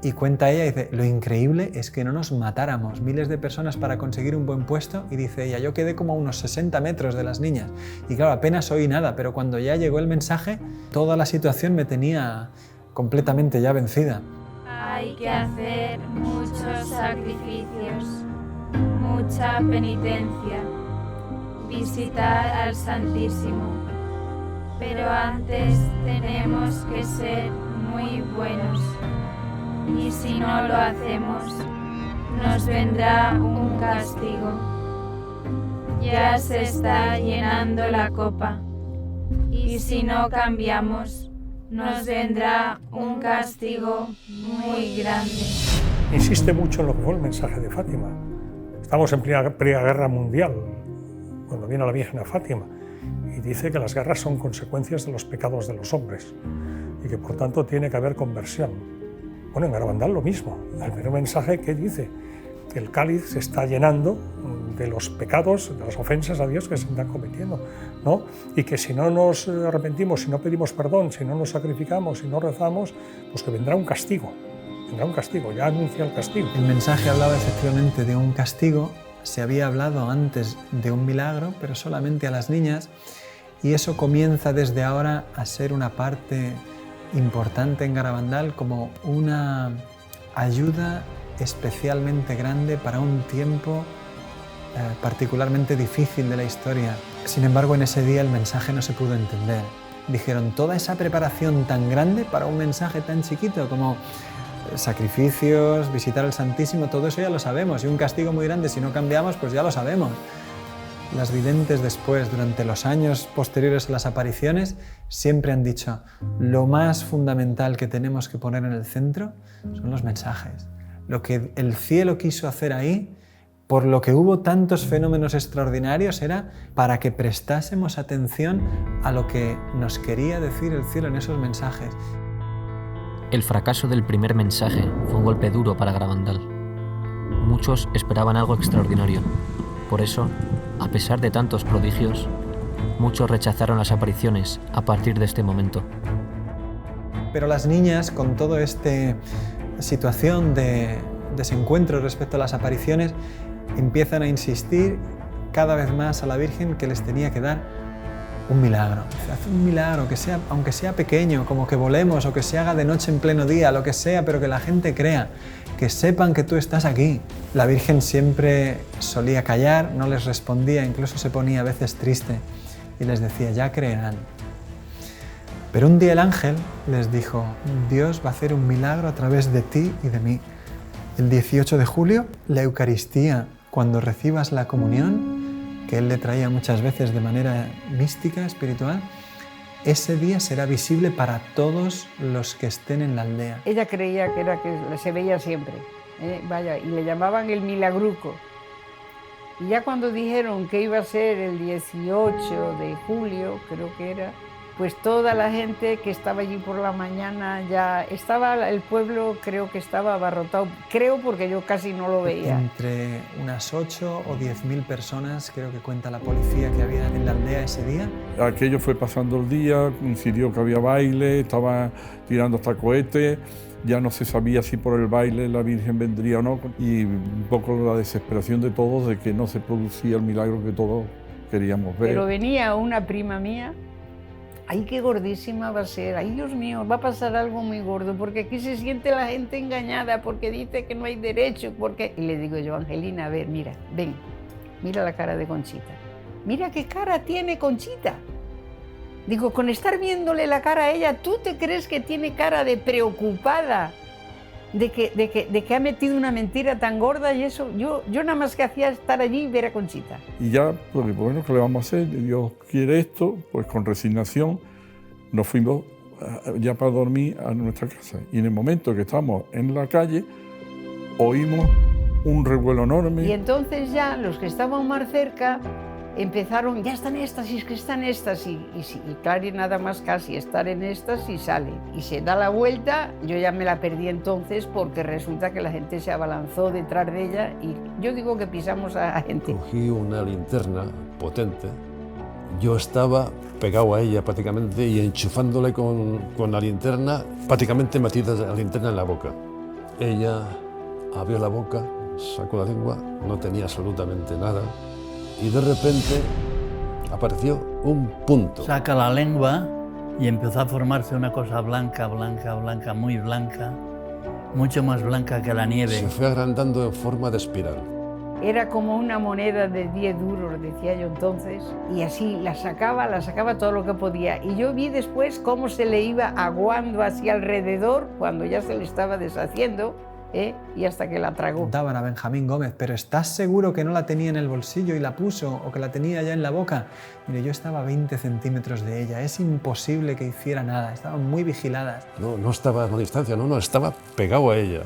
Y cuenta ella, dice, lo increíble es que no nos matáramos, miles de personas para conseguir un buen puesto, y dice ella, yo quedé como a unos 60 metros de las niñas, y claro, apenas oí nada, pero cuando ya llegó el mensaje, toda la situación me tenía completamente ya vencida. Hay que hacer muchos sacrificios, mucha penitencia, visitar al Santísimo, pero antes tenemos que ser muy buenos. Y si no lo hacemos, nos vendrá un castigo. Ya se está llenando la copa, y si no cambiamos, nos vendrá un castigo muy grande. Insiste mucho en lo que fue el mensaje de Fátima. Estamos en plena guerra mundial, cuando viene la Virgen a Fátima, y dice que las guerras son consecuencias de los pecados de los hombres, y que por tanto tiene que haber conversión. Bueno, en Garabandal lo mismo. El primer mensaje que dice que el cáliz se está llenando de los pecados, de las ofensas a Dios que se están cometiendo, ¿no? Y que si no nos arrepentimos, si no pedimos perdón, si no nos sacrificamos, si no rezamos, pues que vendrá un castigo. Vendrá un castigo, ya anuncia el castigo. El mensaje hablaba efectivamente de un castigo. Se había hablado antes de un milagro, pero solamente a las niñas, y eso comienza desde ahora a ser una parte importante en Garabandal, como una ayuda especialmente grande para un tiempo particularmente difícil de la historia. Sin embargo, en ese día el mensaje no se pudo entender. Dijeron, toda esa preparación tan grande para un mensaje tan chiquito como sacrificios, visitar al Santísimo, todo eso ya lo sabemos, y un castigo muy grande si no cambiamos, pues ya lo sabemos. Las videntes después, durante los años posteriores a las apariciones, siempre han dicho, lo más fundamental que tenemos que poner en el centro son los mensajes. Lo que el cielo quiso hacer ahí, por lo que hubo tantos fenómenos extraordinarios, era para que prestásemos atención a lo que nos quería decir el cielo en esos mensajes. El fracaso del primer mensaje fue un golpe duro para Garabandal. Muchos esperaban algo extraordinario. Por eso, a pesar de tantos prodigios, muchos rechazaron las apariciones a partir de este momento. Pero las niñas, con toda esta situación de desencuentro respecto a las apariciones, empiezan a insistir cada vez más a la Virgen que les tenía que dar un milagro. Haz un milagro, que sea, aunque sea pequeño, como que volemos o que se haga de noche en pleno día, lo que sea, pero que la gente crea, que sepan que tú estás aquí. La Virgen siempre solía callar, no les respondía, incluso se ponía a veces triste y les decía, ya creerán. Pero un día el ángel les dijo, Dios va a hacer un milagro a través de ti y de mí. El 18 de julio, la Eucaristía, cuando recibas la comunión, que él le traía muchas veces de manera mística, espiritual, ese día será visible para todos los que estén en la aldea. Ella creía que se veía siempre, vaya, y le llamaban el milagruco. Y ya cuando dijeron que iba a ser el 18 de julio, creo que era, pues toda la gente que estaba allí por la mañana ya estaba, el pueblo creo que estaba abarrotado, creo porque yo casi no lo veía. Entre unas 8 o 10.000 personas, creo que cuenta la policía, que había en la aldea ese día. Aquello fue pasando el día, coincidió que había baile, estaba tirando hasta cohetes, ya no se sabía si por el baile la Virgen vendría o no, y un poco la desesperación de todos de que no se producía el milagro que todos queríamos ver. Pero venía una prima mía, ¡ay, qué gordísima va a ser! ¡Ay, Dios mío, va a pasar algo muy gordo! Porque aquí se siente la gente engañada, porque dice que no hay derecho, porque... Y le digo yo, Angelina, a ver, mira, ven, mira la cara de Conchita. Mira qué cara tiene Conchita. Digo, con estar viéndole la cara a ella, ¿tú te crees que tiene cara de preocupada? De que ha metido una mentira tan gorda y eso, yo nada más que hacía estar allí y ver a Conchita. Y ya, pues bueno, ¿qué le vamos a hacer? Dios quiere esto, pues con resignación nos fuimos ya para dormir a nuestra casa. Y en el momento que estábamos en la calle, oímos un revuelo enorme. Y entonces ya los que estaban más cerca empezaron, ya están estas, y es que están estas, y claro, y nada más casi estar en estas y sale. Y se da la vuelta, yo ya me la perdí entonces porque resulta que la gente se abalanzó detrás de ella y yo digo que pisamos a la gente. Cogí una linterna potente, yo estaba pegado a ella prácticamente y enchufándole con la linterna, prácticamente metida la linterna en la boca. Ella abrió la boca, sacó la lengua, no tenía absolutamente nada. Y de repente apareció un punto. Saca la lengua y empezó a formarse una cosa blanca, blanca, blanca, muy blanca, mucho más blanca que la nieve. Se fue agrandando en forma de espiral. Era como una moneda de 10 duros, decía yo entonces, y así la sacaba todo lo que podía. Y yo vi después cómo se le iba aguando hacia alrededor cuando ya se le estaba deshaciendo, y hasta que la tragó. Daban a Benjamín Gómez, pero ¿estás seguro que no la tenía en el bolsillo y la puso o que la tenía ya en la boca? Mire, yo estaba a 20 centímetros de ella, es imposible que hiciera nada, estaban muy vigiladas. No estaba a una distancia, no, estaba pegado a ella.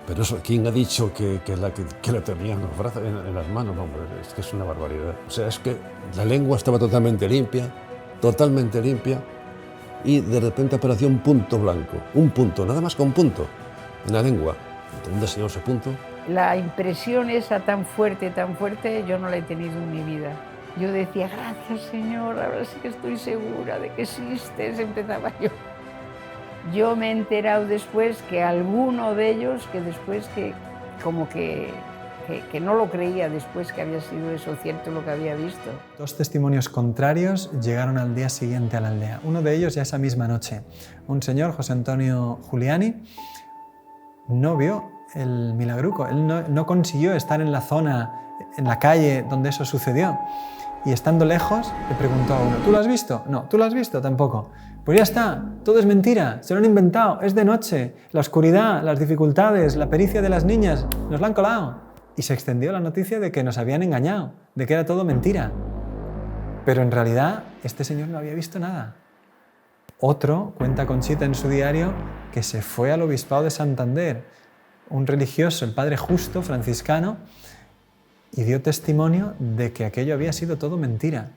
Pero eso, ¿quién ha dicho que la tenía en los brazos, en las manos? No, hombre, es que es una barbaridad. O sea, es que la lengua estaba totalmente limpia, y de repente apareció un punto blanco, un punto, nada más que un punto, en la lengua. ¿Dónde se dio ese punto? La impresión esa tan fuerte, yo no la he tenido en mi vida. Yo decía, gracias Señor, ahora sí que estoy segura de que existes, empezaba yo. Yo me he enterado después que alguno de ellos, que después que no lo creía después que había sido eso cierto lo que había visto. 2 testimonios contrarios llegaron al día siguiente a la aldea. Uno de ellos ya esa misma noche. Un señor, José Antonio Giuliani, no vio el milagruco. Él no consiguió estar en la zona en la calle donde eso sucedió. Y estando lejos, le preguntó a uno, ¿tú lo has visto? No, ¿tú lo has visto? Tampoco. Pues ya está, todo es mentira, se lo han inventado, es de noche, la oscuridad, las dificultades, la pericia de las niñas, nos la han colado. Y se extendió la noticia de que nos habían engañado, de que era todo mentira. Pero en realidad, este señor no había visto nada. Otro, cuenta Conchita en su diario, que se fue al obispado de Santander, un religioso, el padre Justo, franciscano, y dio testimonio de que aquello había sido todo mentira.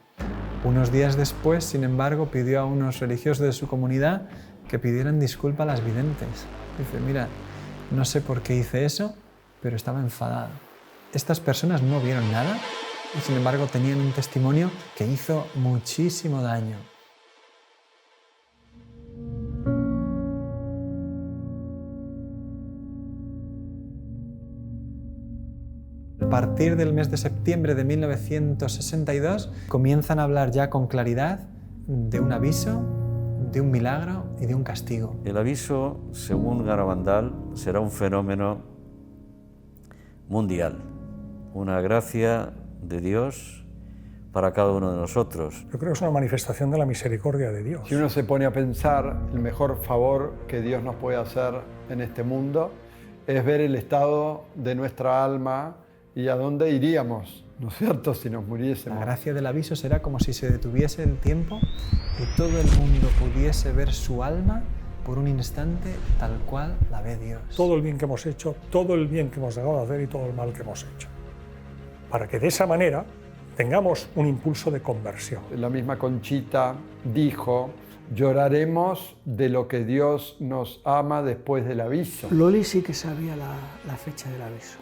Unos días después, sin embargo, pidió a unos religiosos de su comunidad que pidieran disculpa a las videntes. Dice, mira, no sé por qué hice eso, pero estaba enfadado. Estas personas no vieron nada y, sin embargo, tenían un testimonio que hizo muchísimo daño. A partir del mes de septiembre de 1962 comienzan a hablar ya con claridad de un aviso, de un milagro y de un castigo. El aviso, según Garabandal, será un fenómeno mundial, una gracia de Dios para cada uno de nosotros. Yo creo que es una manifestación de la misericordia de Dios. Si uno se pone a pensar, el mejor favor que Dios nos puede hacer en este mundo es ver el estado de nuestra alma y a dónde iríamos, ¿no es cierto?, si nos muriésemos. La gracia del aviso será como si se detuviese el tiempo y todo el mundo pudiese ver su alma por un instante tal cual la ve Dios. Todo el bien que hemos hecho, todo el bien que hemos dejado de hacer y todo el mal que hemos hecho. Para que de esa manera tengamos un impulso de conversión. La misma Conchita dijo, lloraremos de lo que Dios nos ama después del aviso. Loli sí que sabía la fecha del aviso.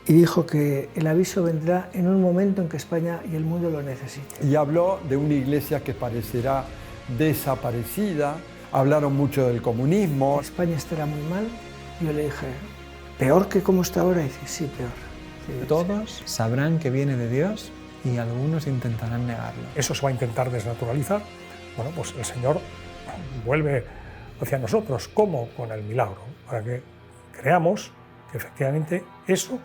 Y dijo que el aviso vendrá en un momento en que España y el mundo lo necesiten. Y habló de una iglesia que parecerá desaparecida. Hablaron mucho del comunismo. España estará muy mal. Yo le dije, ¿peor que cómo está ahora? Y dice, sí, peor. Sí, todos sabrán que viene de Dios y algunos intentarán negarlo. Eso se va a intentar desnaturalizar. Bueno, pues el Señor vuelve hacia nosotros. ¿Cómo? Con el milagro. Para que creamos que efectivamente eso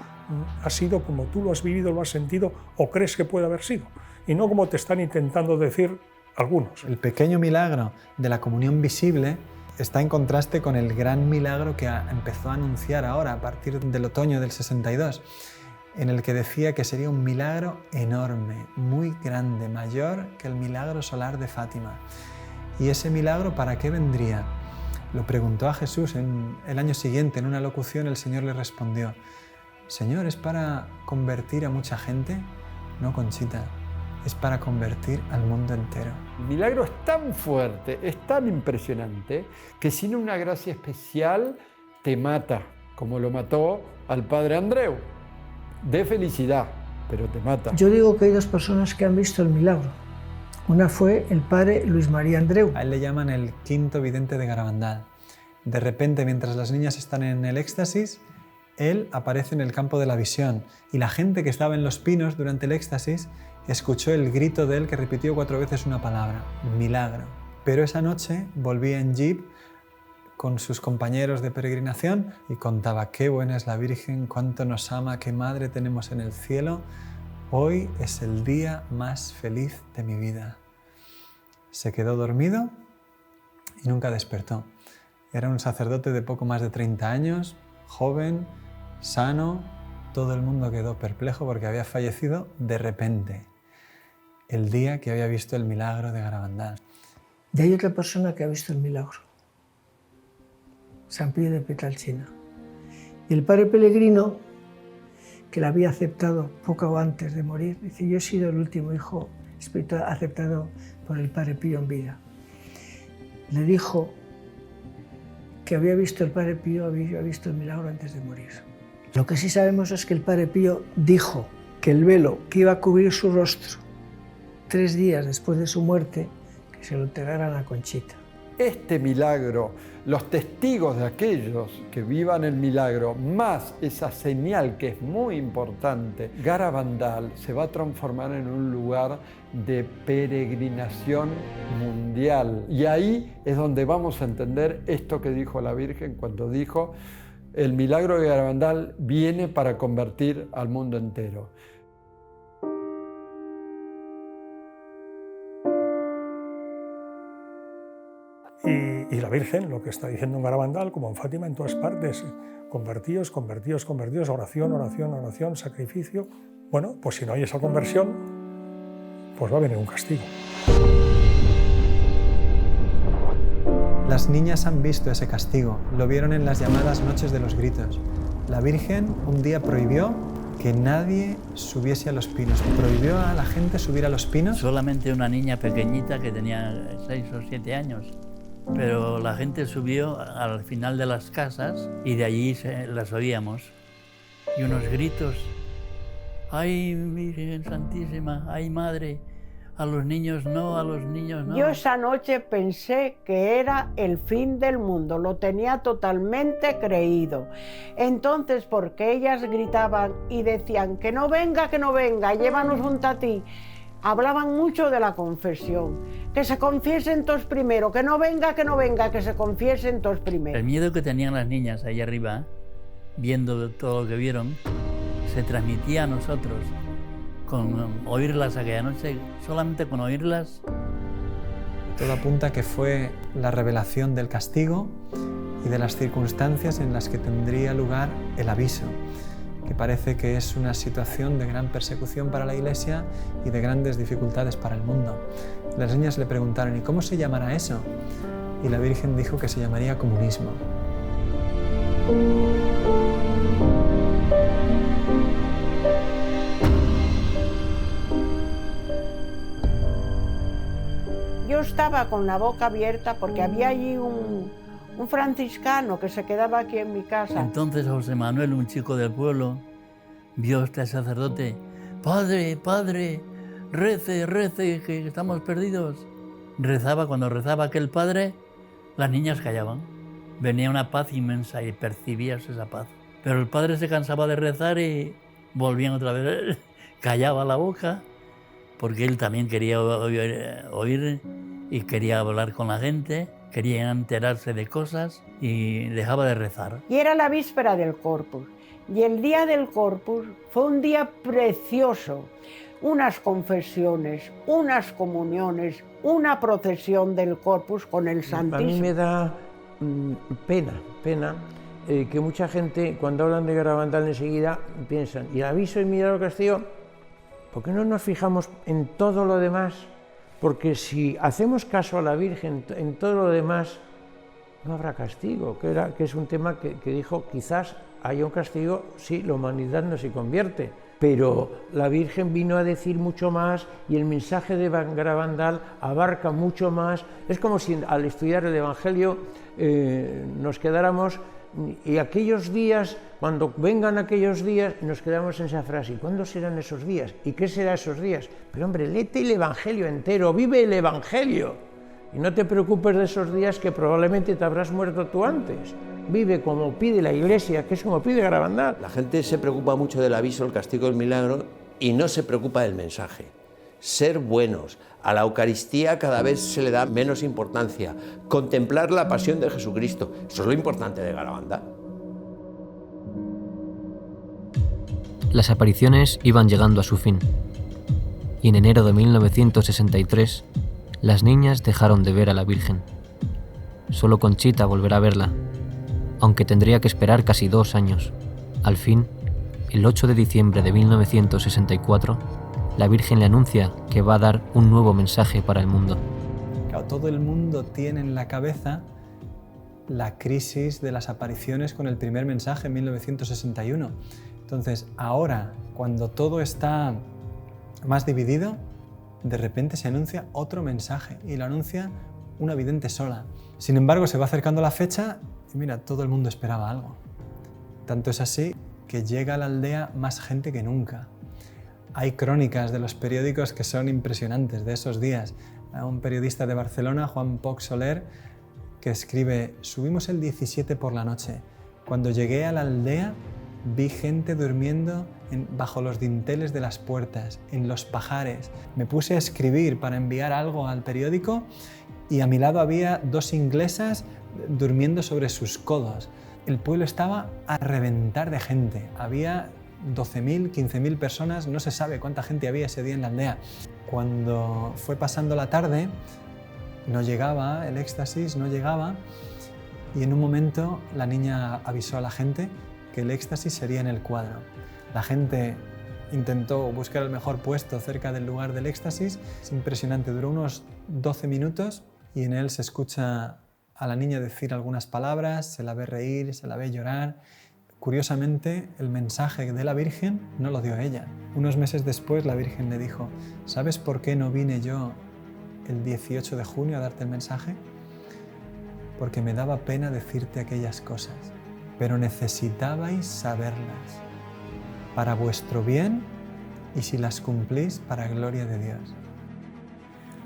ha sido como tú lo has vivido, lo has sentido o crees que puede haber sido, y no como te están intentando decir algunos. El pequeño milagro de la comunión visible está en contraste con el gran milagro que empezó a anunciar ahora, a partir del otoño del 62, en el que decía que sería un milagro enorme, muy grande, mayor que el milagro solar de Fátima. ¿Y ese milagro para qué vendría? Lo preguntó a Jesús el año siguiente, en una locución el Señor le respondió, Señor, ¿es para convertir a mucha gente? No, Conchita, es para convertir al mundo entero. El milagro es tan fuerte, es tan impresionante, que sin una gracia especial te mata, como lo mató al padre Andreu, de felicidad, pero te mata. Yo digo que hay dos personas que han visto el milagro. Una fue el padre Luis María Andreu. A él le llaman el quinto vidente de Garabandal. De repente, mientras las niñas están en el éxtasis, él aparece en el campo de la visión y la gente que estaba en los pinos durante el éxtasis escuchó el grito de él que repitió 4 veces una palabra, milagro. Pero esa noche volvía en jeep con sus compañeros de peregrinación y contaba qué buena es la Virgen, cuánto nos ama, qué madre tenemos en el cielo. Hoy es el día más feliz de mi vida. Se quedó dormido y nunca despertó. Era un sacerdote de poco más de 30 años, joven, sano. Todo el mundo quedó perplejo porque había fallecido de repente, el día que había visto el milagro de Garabandal. Y hay otra persona que ha visto el milagro, San Pío de Pietrelcina. Y el padre Pellegrino, que la había aceptado poco antes de morir, dice, yo he sido el último hijo espiritual aceptado por el padre Pío en vida. Le dijo que había visto el padre Pío, había visto el milagro antes de morir. Lo que sí sabemos es que el padre Pío dijo que el velo que iba a cubrir su rostro 3 días después de su muerte, que se lo entregaran a Conchita. Este milagro, los testigos de aquellos que vivan el milagro, más esa señal que es muy importante, Garabandal se va a transformar en un lugar de peregrinación mundial. Y ahí es donde vamos a entender esto que dijo la Virgen cuando dijo, el milagro de Garabandal viene para convertir al mundo entero. Y la Virgen, lo que está diciendo en Garabandal, como en Fátima, en todas partes, convertíos, convertíos, convertíos, oración, oración, oración, sacrificio. Bueno, pues si no hay esa conversión, pues va a venir un castigo. Las niñas han visto ese castigo, lo vieron en las llamadas noches de los gritos. La Virgen un día prohibió que nadie subiese a los pinos, prohibió a la gente subir a los pinos. Solamente una niña pequeñita que tenía 6 o 7 años. Pero la gente subió al final de las casas y de allí las oíamos. Y unos gritos, ¡ay, Virgen Santísima! ¡Ay, Madre! A los niños no, a los niños no. Yo esa noche pensé que era el fin del mundo, lo tenía totalmente creído. Entonces, porque ellas gritaban y decían que no venga, llévanos junto a ti. Hablaban mucho de la confesión, que se confiesen todos primero, que no venga, que se confiesen todos primero. El miedo que tenían las niñas ahí arriba, viendo todo lo que vieron, se transmitía a nosotros. Con oírlas aquella noche, solamente con oírlas. Todo apunta que fue la revelación del castigo y de las circunstancias en las que tendría lugar el aviso, que parece que es una situación de gran persecución para la Iglesia y de grandes dificultades para el mundo. Las niñas le preguntaron, ¿y cómo se llamará eso? Y la Virgen dijo que se llamaría comunismo. Yo estaba con la boca abierta porque había allí un franciscano que se quedaba aquí en mi casa. Entonces José Manuel, un chico del pueblo, vio a este sacerdote. ¡Padre, padre, rece, rece, que estamos perdidos! Rezaba, cuando rezaba aquel padre, las niñas callaban. Venía una paz inmensa y percibías esa paz. Pero el padre se cansaba de rezar y volvían otra vez. Callaba la boca, porque él también quería oír y quería hablar con la gente, quería enterarse de cosas y dejaba de rezar. Y era la víspera del Corpus. Y el día del Corpus fue un día precioso. Unas confesiones, unas comuniones, una procesión del Corpus con el Santísimo. A mí me da pena que mucha gente, cuando hablan de Garabandal enseguida, piensan, ¿y el aviso y milagro castigo? ¿Por qué no nos fijamos en todo lo demás? Porque si hacemos caso a la Virgen en todo lo demás, no habrá castigo, que es un tema que dijo, quizás haya un castigo si la humanidad no se convierte. Pero la Virgen vino a decir mucho más y el mensaje de Garabandal abarca mucho más. Es como si al estudiar el Evangelio nos quedáramos y aquellos días, cuando vengan aquellos días, nos quedamos en esa frase. ¿Y cuándo serán esos días? ¿Y qué serán esos días? Pero hombre, léete el Evangelio entero, vive el Evangelio. Y no te preocupes de esos días que probablemente te habrás muerto tú antes. Vive como pide la Iglesia, que es como pide Garabandal. La gente se preocupa mucho del aviso, el castigo, el milagro, y no se preocupa del mensaje. Ser buenos. A la Eucaristía cada vez se le da menos importancia. Contemplar la pasión de Jesucristo. Eso es lo importante de Garabandal. Las apariciones iban llegando a su fin. Y en enero de 1963, las niñas dejaron de ver a la Virgen. Solo Conchita volverá a verla, aunque tendría que esperar casi 2 años. Al fin, el 8 de diciembre de 1964, la Virgen le anuncia que va a dar un nuevo mensaje para el mundo. Claro, todo el mundo tiene en la cabeza la crisis de las apariciones con el primer mensaje en 1961. Entonces, ahora, cuando todo está más dividido, de repente se anuncia otro mensaje y lo anuncia una vidente sola. Sin embargo, se va acercando la fecha y mira, todo el mundo esperaba algo. Tanto es así que llega a la aldea más gente que nunca. Hay crónicas de los periódicos que son impresionantes de esos días. Un periodista de Barcelona, Juan Poch Soler, que escribe: subimos el 17 por la noche. Cuando llegué a la aldea vi gente durmiendo bajo los dinteles de las puertas, en los pajares. Me puse a escribir para enviar algo al periódico y a mi lado había 2 inglesas durmiendo sobre sus codos. El pueblo estaba a reventar de gente. Había 12.000, 15.000 personas, no se sabe cuánta gente había ese día en la aldea. Cuando fue pasando la tarde, no llegaba, el éxtasis no llegaba, y en un momento la niña avisó a la gente que el éxtasis sería en el cuadro. La gente intentó buscar el mejor puesto cerca del lugar del éxtasis. Es impresionante, duró unos 12 minutos y en él se escucha a la niña decir algunas palabras, se la ve reír, se la ve llorar. Curiosamente, el mensaje de la Virgen no lo dio ella. Unos meses después la Virgen le dijo: ¿sabes por qué no vine yo el 18 de junio a darte el mensaje? Porque me daba pena decirte aquellas cosas, pero necesitabais saberlas para vuestro bien y si las cumplís para gloria de Dios.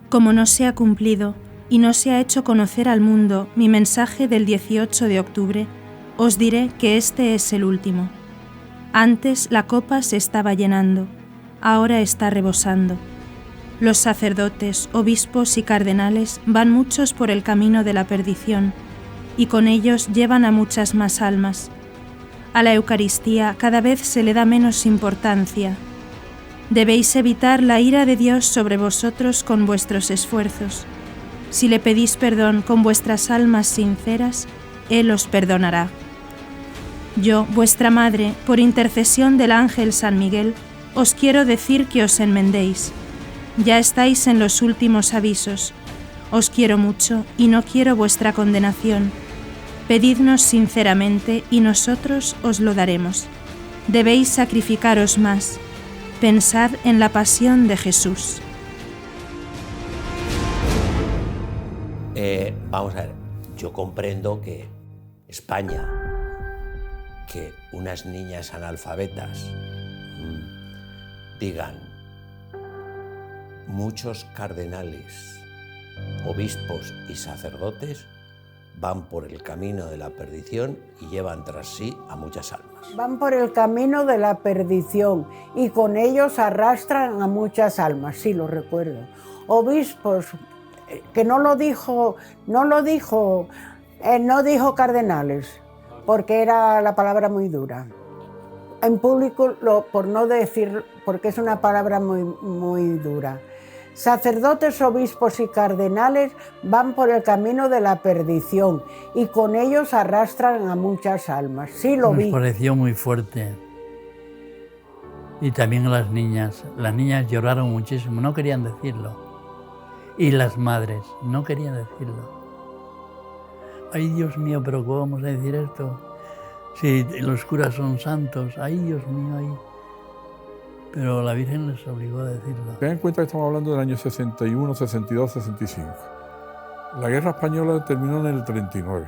Como no se ha cumplido y no se ha hecho conocer al mundo mi mensaje del 18 de octubre, os diré que este es el último. Antes la copa se estaba llenando, ahora está rebosando. Los sacerdotes, obispos y cardenales van muchos por el camino de la perdición, y con ellos llevan a muchas más almas. A la Eucaristía cada vez se le da menos importancia. Debéis evitar la ira de Dios sobre vosotros con vuestros esfuerzos. Si le pedís perdón con vuestras almas sinceras, Él os perdonará. Yo, vuestra madre, por intercesión del ángel San Miguel, os quiero decir que os enmendéis. Ya estáis en los últimos avisos. Os quiero mucho y no quiero vuestra condenación. Pedidnos sinceramente y nosotros os lo daremos. Debéis sacrificaros más. Pensad en la pasión de Jesús. Vamos a ver, yo comprendo que España, que unas niñas analfabetas digan muchos cardenales, obispos y sacerdotes van por el camino de la perdición y llevan tras sí a muchas almas. Van por el camino de la perdición y con ellos arrastran a muchas almas, sí, lo recuerdo. Obispos, que no dijo cardenales, porque era la palabra muy dura. En público, por no decir, porque es una palabra muy dura. Sacerdotes, obispos y cardenales van por el camino de la perdición y con ellos arrastran a muchas almas. Sí, lo vi. Nos pareció muy fuerte. Y también a las niñas. Las niñas lloraron muchísimo, no querían decirlo. Y las madres no querían decirlo. Ay, Dios mío, pero ¿cómo vamos a decir esto? Si los curas son santos, ay, Dios mío, ay. Pero la Virgen les obligó a decirlo. Ten en cuenta que estamos hablando del año 61, 62, 65. La guerra española terminó en el 39.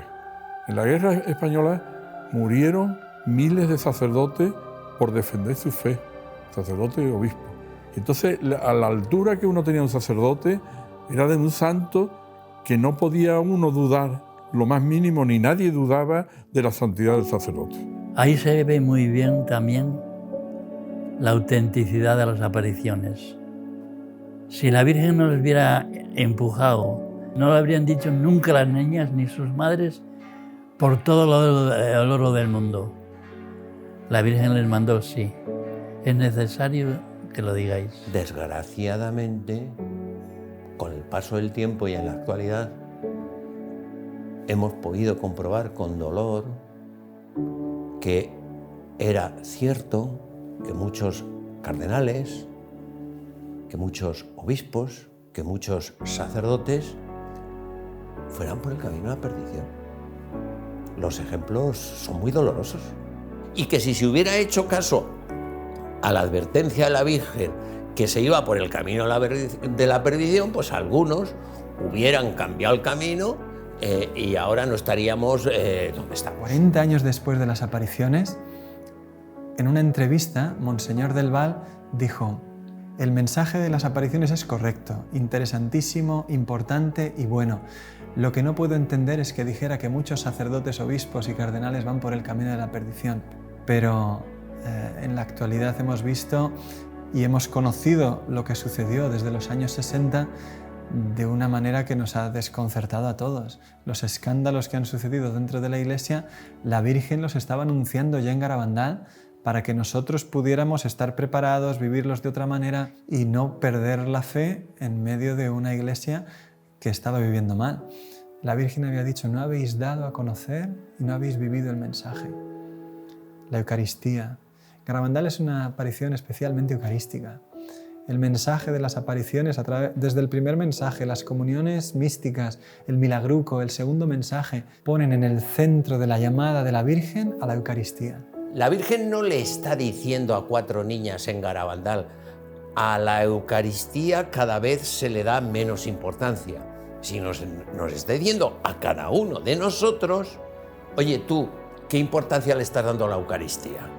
En la guerra española murieron miles de sacerdotes por defender su fe, sacerdotes y obispos. Entonces, a la altura que uno tenía un sacerdote, era de un santo que no podía uno dudar lo más mínimo, ni nadie dudaba de la santidad del sacerdote. Ahí se ve muy bien también la autenticidad de las apariciones. Si la Virgen no les hubiera empujado, no lo habrían dicho nunca las niñas ni sus madres por todo el oro del mundo. La Virgen les mandó, sí, es necesario que lo digáis. Desgraciadamente, con el paso del tiempo y en la actualidad, hemos podido comprobar con dolor que era cierto que muchos cardenales, que muchos obispos, que muchos sacerdotes fueran por el camino de la perdición. Los ejemplos son muy dolorosos. Y que si se hubiera hecho caso a la advertencia de la Virgen que se iba por el camino de la perdición, pues algunos hubieran cambiado el camino y ahora no estaríamos donde estamos. 40 años después de las apariciones, en una entrevista, Monseñor del Val dijo: el mensaje de las apariciones es correcto, interesantísimo, importante y bueno. Lo que no puedo entender es que dijera que muchos sacerdotes, obispos y cardenales van por el camino de la perdición. Pero en la actualidad hemos visto y hemos conocido lo que sucedió desde los años 60 de una manera que nos ha desconcertado a todos. Los escándalos que han sucedido dentro de la Iglesia, la Virgen los estaba anunciando ya en Garabandal para que nosotros pudiéramos estar preparados, vivirlos de otra manera y no perder la fe en medio de una Iglesia que estaba viviendo mal. La Virgen había dicho, no habéis dado a conocer y no habéis vivido el mensaje. La Eucaristía. Garabandal es una aparición especialmente eucarística. El mensaje de las apariciones, desde el primer mensaje, las comuniones místicas, el milagruco, el segundo mensaje, ponen en el centro de la llamada de la Virgen a la Eucaristía. La Virgen no le está diciendo a 4 niñas en Garabandal, a la Eucaristía cada vez se le da menos importancia, sino nos está diciendo a cada uno de nosotros, oye tú, ¿qué importancia le estás dando a la Eucaristía?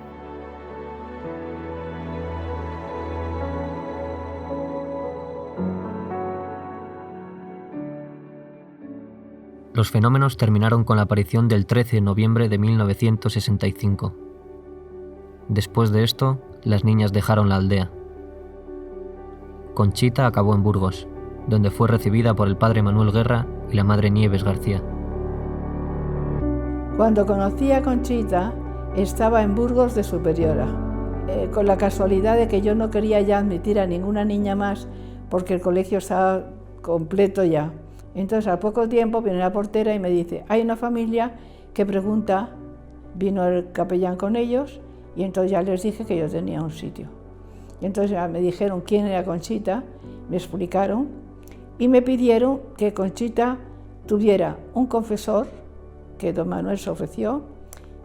Los fenómenos terminaron con la aparición del 13 de noviembre de 1965. Después de esto, las niñas dejaron la aldea. Conchita acabó en Burgos, donde fue recibida por el padre Manuel Guerra y la madre Nieves García. Cuando conocí a Conchita, estaba en Burgos de superiora, con la casualidad de que yo no quería ya admitir a ninguna niña más porque el colegio estaba completo ya. Entonces, al poco tiempo viene la portera y me dice, hay una familia que pregunta, vino el capellán con ellos y entonces ya les dije que yo tenía un sitio. Y entonces ya me dijeron quién era Conchita, me explicaron y me pidieron que Conchita tuviera un confesor, que don Manuel se ofreció,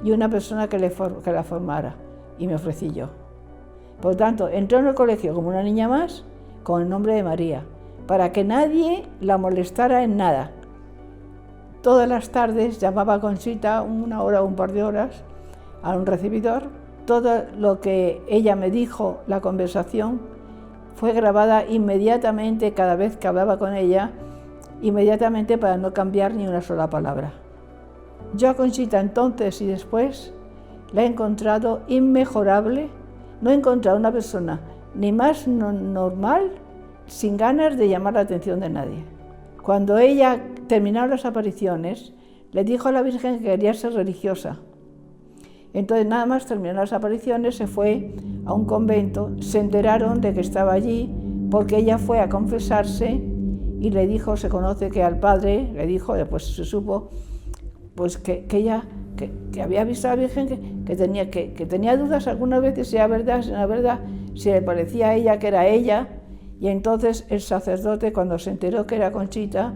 y una persona que la formara, y me ofrecí yo. Por lo tanto, entró en el colegio como una niña más, con el nombre de María, para que nadie la molestara en nada. Todas las tardes llamaba a Conchita 1 hora o un par de horas a un recibidor. Todo lo que ella me dijo, la conversación, fue grabada inmediatamente cada vez que hablaba con ella, inmediatamente para no cambiar ni una sola palabra. Yo a Conchita entonces y después la he encontrado inmejorable. No he encontrado una persona ni más normal, sin ganas de llamar la atención de nadie. Cuando ella terminó las apariciones, le dijo a la Virgen que quería ser religiosa. Entonces nada más terminó las apariciones, se fue a un convento, se enteraron de que estaba allí porque ella fue a confesarse y le dijo, se conoce que al padre, le dijo, después se supo, pues que ella que había visto a la Virgen, que tenía dudas algunas veces si era verdad, si no era verdad, si le parecía a ella que era ella. Y entonces el sacerdote, cuando se enteró que era Conchita,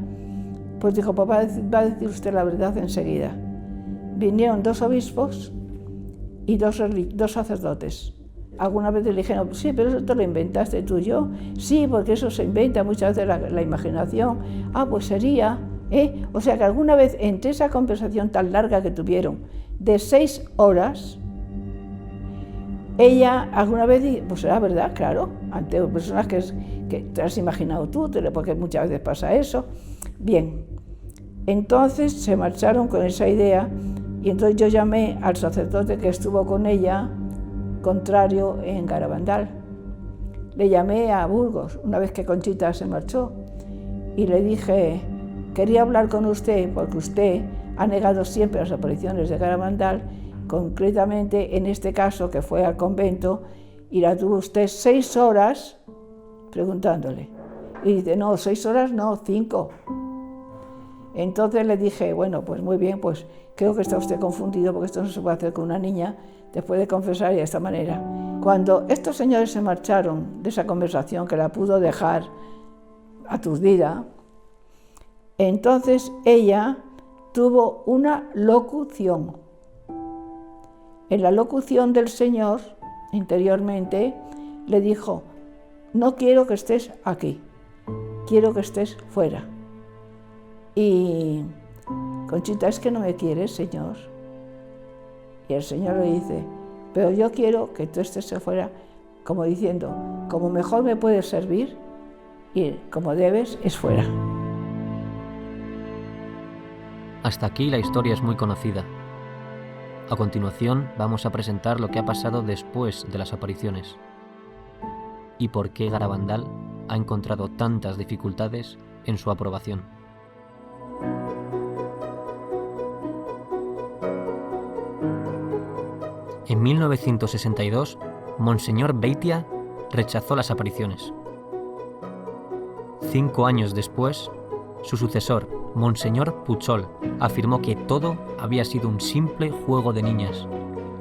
pues dijo, papá, va a decir usted la verdad enseguida. Vinieron 2 obispos y 2 sacerdotes. Alguna vez le dijeron, sí, pero eso te lo inventaste tú y yo. Sí, porque eso se inventa muchas veces la imaginación. Ah, pues sería, ¿eh? O sea que alguna vez, entre esa conversación tan larga que tuvieron, de 6 horas, ella alguna vez, pues era verdad, claro, ante personas que te has imaginado tú, porque muchas veces pasa eso. Bien, entonces se marcharon con esa idea y entonces yo llamé al sacerdote que estuvo con ella, contrario, en Garabandal. Le llamé a Burgos, una vez que Conchita se marchó, y le dije, quería hablar con usted porque usted ha negado siempre las apariciones de Garabandal, concretamente en este caso que fue al convento y la tuvo usted 6 horas preguntándole. Y dice, no, 6 horas no, 5. Entonces le dije, bueno, pues muy bien, pues creo que está usted confundido porque esto no se puede hacer con una niña después de confesar y de esta manera. Cuando estos señores se marcharon de esa conversación que la pudo dejar aturdida, entonces ella tuvo una locución. En la locución del Señor, interiormente, le dijo, no quiero que estés aquí, quiero que estés fuera. Y Conchita, es que no me quieres, Señor. Y el Señor le dice, pero yo quiero que tú estés fuera, como diciendo, como mejor me puedes servir y como debes es fuera. Hasta aquí la historia es muy conocida. A continuación vamos a presentar lo que ha pasado después de las apariciones y por qué Garabandal ha encontrado tantas dificultades en su aprobación. En 1962, Monseñor Beitia rechazó las apariciones. 5 años después, Su sucesor, Monseñor Puchol, afirmó que todo había sido un simple juego de niñas.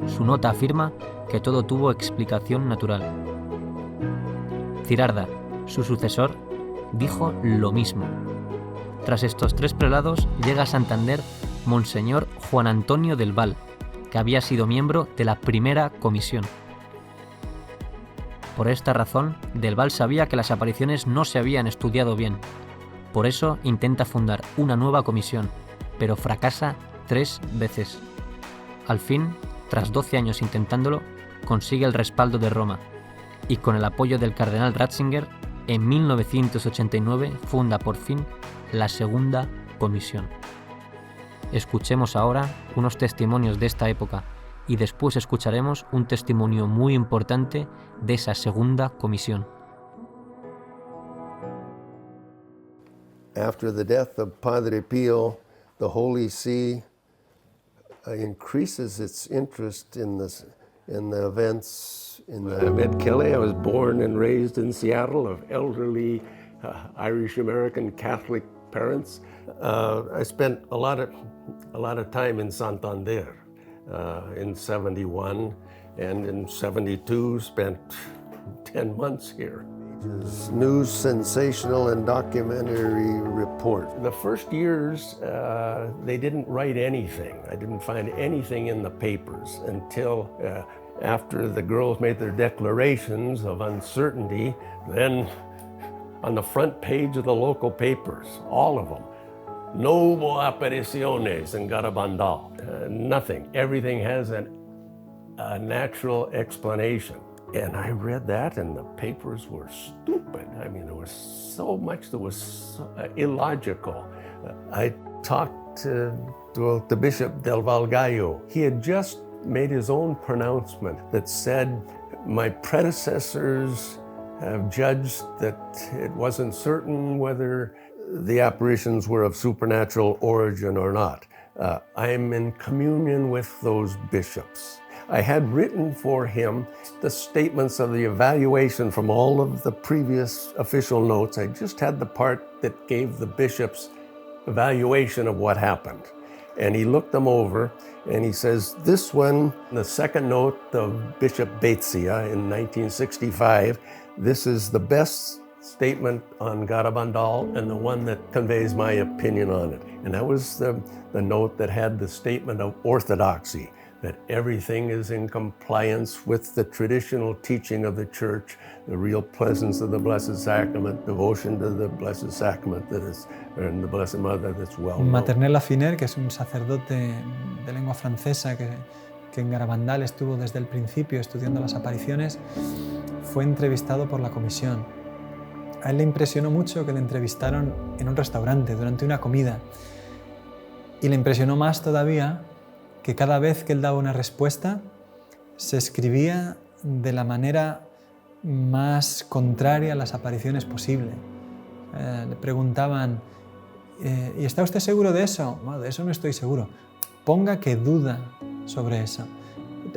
Su nota afirma que todo tuvo explicación natural. Cirarda, su sucesor, dijo lo mismo. Tras estos 3 prelados llega a Santander Monseñor Juan Antonio del Val, que había sido miembro de la primera comisión. Por esta razón, Del Val sabía que las apariciones no se habían estudiado bien. Por eso intenta fundar una nueva comisión, pero fracasa 3 veces. Al fin, tras 12 años intentándolo, consigue el respaldo de Roma y con el apoyo del cardenal Ratzinger, en 1989 funda por fin la segunda comisión. Escuchemos ahora unos testimonios de esta época y después escucharemos un testimonio muy importante de esa segunda comisión. After the death of Padre Pio, the Holy See increases its interest in the events in the... I'm Ed Kelly. I was born and raised in Seattle of elderly Irish-American Catholic parents. I spent a lot of time in Santander in 71, and in 72 spent 10 months here. News, sensational, and documentary report. The first years, they didn't write anything. I didn't find anything in the papers until after the girls made their declarations of uncertainty. Then on the front page of the local papers, all of them, no hubo apariciones en Garabandal. Nothing. Everything has a natural explanation. And I read that, and the papers were stupid. I mean, there was so much that was illogical. I talked to the Bishop del Val Gallo. He had just made his own pronouncement that said, my predecessors have judged that it wasn't certain whether the apparitions were of supernatural origin or not. I'm in communion with those bishops. I had written for him the statements of the evaluation from all of the previous official notes. I just had the part that gave the bishop's evaluation of what happened. And he looked them over and he says, this one, the second note of Bishop Baetzia in 1965, this is the best statement on Garabandal and the one that conveys my opinion on it. And that was the note that had the statement of orthodoxy, that everything is in compliance with the traditional teaching of the Church, the real presence of the Blessed Sacrament, devotion to the Blessed Sacrament that is, and the Blessed Mother that's well known. Maternelle Afiner, que es un sacerdote de lengua francesa que en Garabandal estuvo desde el principio estudiando las apariciones, fue entrevistado por la comisión. A él le impresionó mucho que le entrevistaron en un restaurante durante una comida, y le impresionó más todavía que cada vez que él daba una respuesta se escribía de la manera más contraria a las apariciones posible. Le preguntaban, ¿y está usted seguro de eso? Bueno, de eso no estoy seguro. Ponga que duda sobre eso.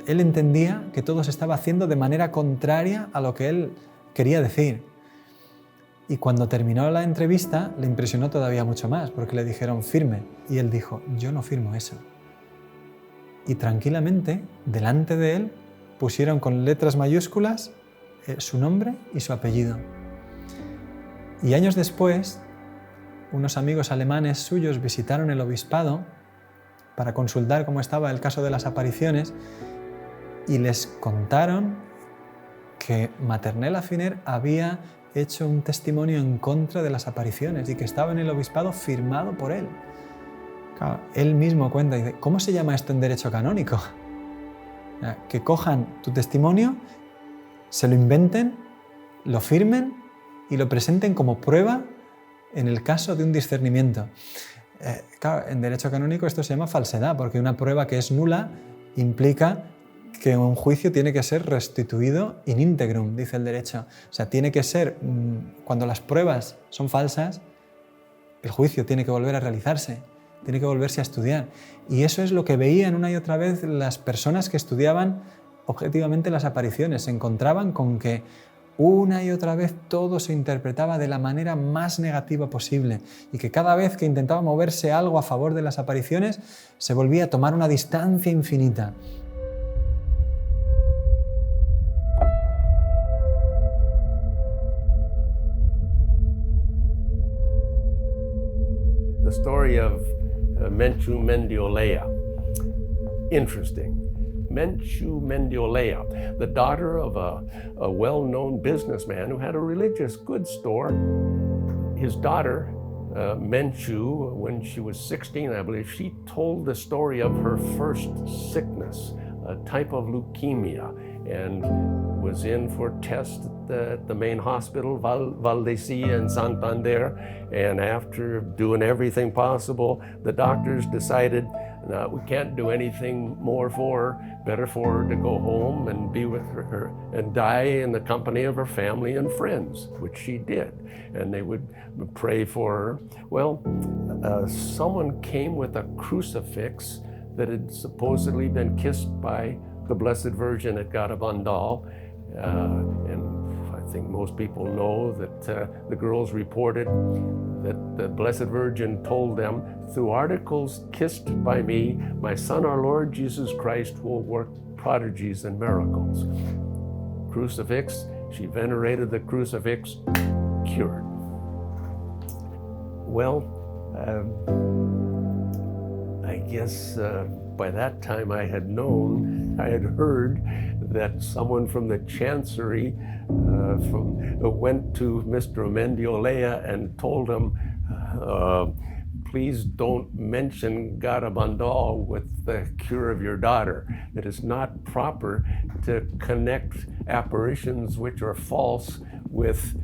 Él entendía que todo se estaba haciendo de manera contraria a lo que él quería decir. Y cuando terminó la entrevista le impresionó todavía mucho más, porque le dijeron firme, y él dijo, yo no firmo eso. Y tranquilamente, delante de él, pusieron con letras mayúsculas su nombre y su apellido. Y años después, unos amigos alemanes suyos visitaron el obispado para consultar cómo estaba el caso de las apariciones y les contaron que Maternelle Afiner había hecho un testimonio en contra de las apariciones y que estaba en el obispado firmado por él. Claro, él mismo cuenta y dice, ¿cómo se llama esto en derecho canónico? Que cojan tu testimonio, se lo inventen, lo firmen y lo presenten como prueba en el caso de un discernimiento. Claro, en derecho canónico esto se llama falsedad, porque una prueba que es nula implica que un juicio tiene que ser restituido in integrum, dice el derecho. O sea, tiene que ser, cuando las pruebas son falsas, el juicio tiene que volver a realizarse, tiene que volverse a estudiar. Y eso es lo que veían una y otra vez las personas que estudiaban objetivamente las apariciones. Se encontraban con que una y otra vez todo se interpretaba de la manera más negativa posible y que cada vez que intentaba moverse algo a favor de las apariciones se volvía a tomar una distancia infinita. The story of Menchu Mendiolea. Interesting. Menchu Mendiolea, the daughter of a well-known businessman who had a religious goods store. His daughter, Menchu, when she was 16, I believe, she told the story of her first sickness, a type of leukemia, and was in for tests at the main hospital, Valdecilla in Santander, and after doing everything possible, the doctors decided, no, we can't do anything more for her, better for her to go home and be with her and die in the company of her family and friends, which she did. And they would pray for her. Well, someone came with a crucifix that had supposedly been kissed by the Blessed Virgin at Garabandal. And I think most people know that the girls reported that the Blessed Virgin told them, through articles kissed by me, my Son, our Lord Jesus Christ, will work prodigies and miracles. Crucifix, she venerated the crucifix, cured. Well, I guess by that time I had heard that someone from the Chancery went to Mr. Mendiolea and told him, please don't mention Garabandal with the cure of your daughter. It is not proper to connect apparitions which are false with